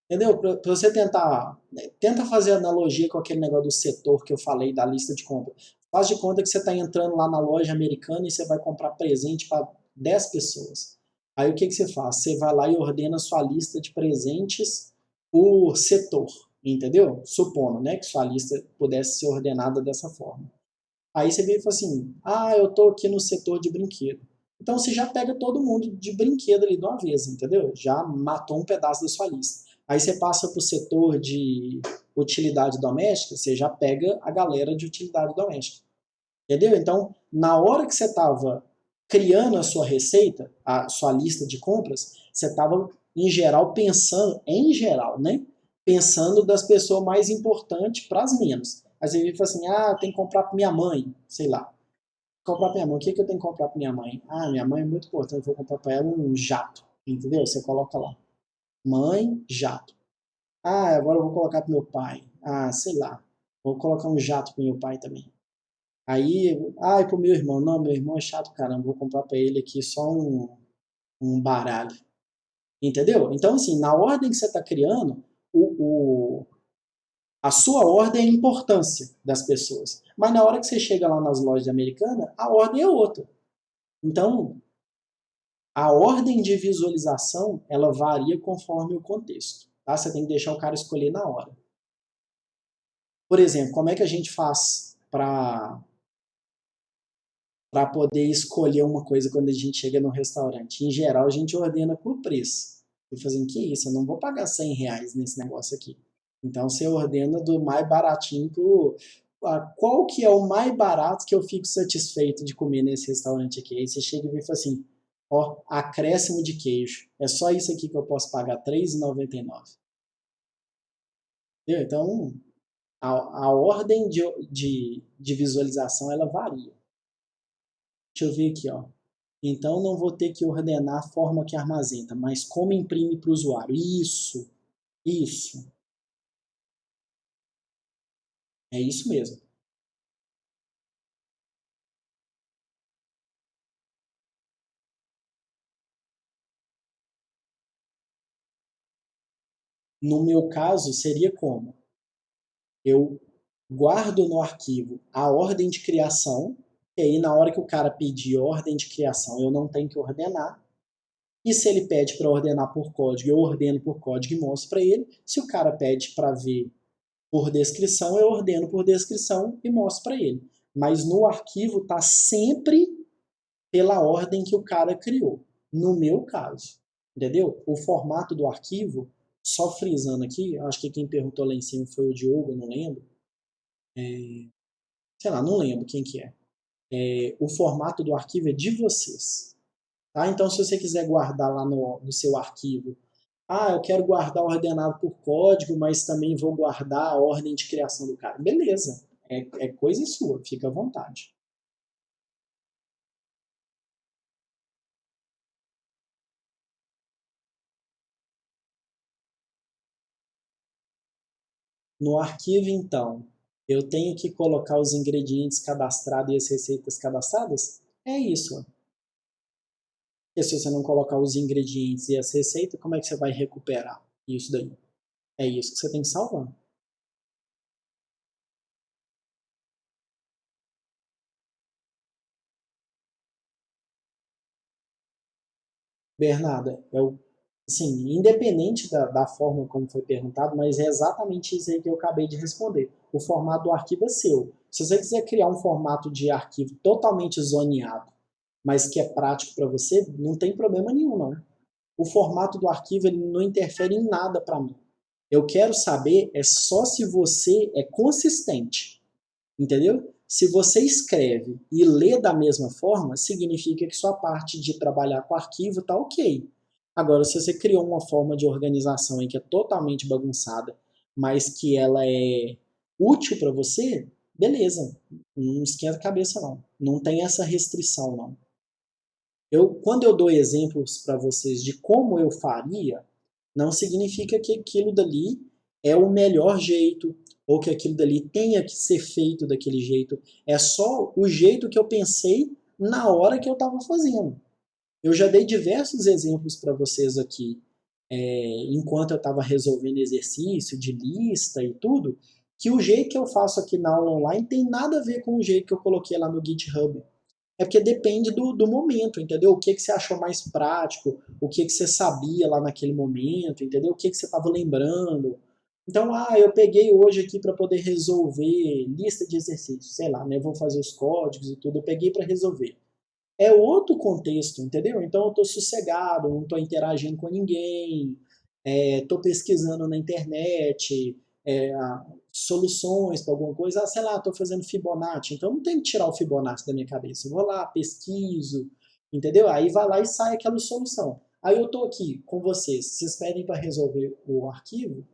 Entendeu? Para você tentar, tenta fazer analogia com aquele negócio do setor que eu falei da lista de compra. Faz de conta que você está entrando lá na loja americana e você vai comprar presente para 10 pessoas. Aí o que você faz? Você vai lá e ordena sua lista de presentes por setor, entendeu? Supondo, né, que sua lista pudesse ser ordenada dessa forma. Aí você vem e fala assim, eu estou aqui no setor de brinquedo. Então você já pega todo mundo de brinquedo ali de uma vez, entendeu? Já matou um pedaço da sua lista. Aí você passa para o setor de utilidade doméstica, você já pega a galera de utilidade doméstica. Entendeu? Então, na hora que você estava criando a sua receita, a sua lista de compras, você estava, em geral, né? Pensando das pessoas mais importantes para as menos. Aí você vira e fala assim, eu tenho que comprar para minha mãe, sei lá. Comprar para minha mãe, o que eu tenho que comprar para minha mãe? Minha mãe é muito importante, eu vou comprar para ela um jato, entendeu? Você coloca lá, mãe, jato. Agora eu vou colocar para meu pai. Sei lá, vou colocar um jato para meu pai também. Aí, e pro meu irmão, não, meu irmão é chato, caramba, vou comprar para ele aqui só um baralho. Entendeu? Então, assim, na ordem que você está criando, a sua ordem é a importância das pessoas. Mas na hora que você chega lá nas lojas americanas, a ordem é outra. Então, a ordem de visualização, ela varia conforme o contexto. Tá? Você tem que deixar o cara escolher na hora. Por exemplo, como é que a gente faz para poder escolher uma coisa quando a gente chega no restaurante? Em geral, a gente ordena por preço. Eu falo assim, que isso? Eu não vou pagar R$100 nesse negócio aqui. Então, você ordena do mais baratinho pro... Qual que é o mais barato que eu fico satisfeito de comer nesse restaurante aqui? Aí você chega e fala assim, acréscimo de queijo. É só isso aqui que eu posso pagar, R$3,99. Entendeu? Então, a ordem de visualização, ela varia. Deixa eu ver aqui, Então, não vou ter que ordenar a forma que armazena, mas como imprime para o usuário. Isso. É isso mesmo. No meu caso, seria como? Eu guardo no arquivo a ordem de criação, e aí na hora que o cara pedir ordem de criação, eu não tenho que ordenar. E se ele pede para ordenar por código, eu ordeno por código e mostro para ele. Se o cara pede para ver por descrição, eu ordeno por descrição e mostro para ele. Mas no arquivo está sempre pela ordem que o cara criou. No meu caso. Entendeu? O formato do arquivo, só frisando aqui, acho que quem perguntou lá em cima foi o Diogo, eu não lembro. Sei lá, não lembro quem que é. O formato do arquivo é de vocês. Tá? Então, se você quiser guardar lá no seu arquivo, eu quero guardar ordenado por código, mas também vou guardar a ordem de criação do cara. Beleza, é coisa sua, fica à vontade. No arquivo, então, eu tenho que colocar os ingredientes cadastrados e as receitas cadastradas? É isso. Porque se você não colocar os ingredientes e as receitas, como é que você vai recuperar isso daí? É isso que você tem que salvar. Bernarda, assim, independente da forma como foi perguntado, mas é exatamente isso aí que eu acabei de responder. O formato do arquivo é seu. Se você quiser criar um formato de arquivo totalmente zoneado, mas que é prático para você, não tem problema nenhum, não. O formato do arquivo ele não interfere em nada para mim. Eu quero saber só se você é consistente, entendeu? Se você escreve e lê da mesma forma, significa que sua parte de trabalhar com arquivo está ok. Agora, se você criou uma forma de organização em que é totalmente bagunçada, mas que ela é útil para você, beleza. Não esquenta a cabeça, não. Não tem essa restrição, não. Quando eu dou exemplos para vocês de como eu faria, não significa que aquilo dali é o melhor jeito, ou que aquilo dali tenha que ser feito daquele jeito. É só o jeito que eu pensei na hora que eu estava fazendo. Eu já dei diversos exemplos para vocês aqui, enquanto eu estava resolvendo exercício de lista e tudo, que o jeito que eu faço aqui na aula online tem nada a ver com o jeito que eu coloquei lá no GitHub. É porque depende do momento, entendeu? O que você achou mais prático, o que você sabia lá naquele momento, entendeu? O que você estava lembrando. Então, eu peguei hoje aqui para poder resolver lista de exercícios, sei lá, né? Eu vou fazer os códigos e tudo, eu peguei para resolver. É outro contexto, entendeu? Então eu estou sossegado, não estou interagindo com ninguém, estou pesquisando na internet, soluções para alguma coisa, sei lá, estou fazendo Fibonacci, então não tem que tirar o Fibonacci da minha cabeça, eu vou lá, pesquiso, entendeu? Aí vai lá e sai aquela solução. Aí eu estou aqui com vocês pedem para resolver o arquivo,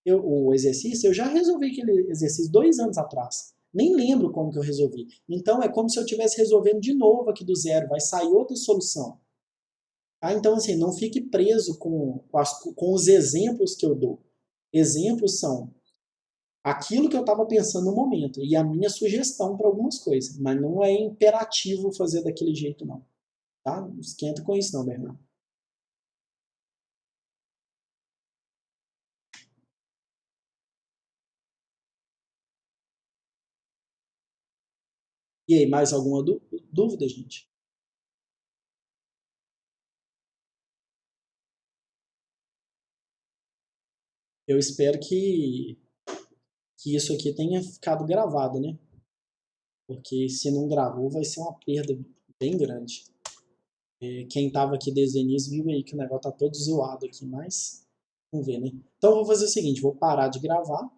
o exercício, eu já resolvi aquele exercício 2 anos atrás. Nem lembro como que eu resolvi. Então é como se eu estivesse resolvendo de novo aqui do zero, vai sair outra solução. Então, assim, não fique preso com os exemplos que eu dou. Exemplos são aquilo que eu estava pensando no momento e a minha sugestão para algumas coisas, mas não é imperativo fazer daquele jeito, não. Tá? Não esquenta com isso, não, Bernardo. E aí, mais alguma dúvida, gente? Eu espero que isso aqui tenha ficado gravado, né? Porque se não gravou vai ser uma perda bem grande. Quem estava aqui desde o início viu aí que o negócio tá todo zoado aqui, mas vamos ver, né? Então eu vou fazer o seguinte, vou parar de gravar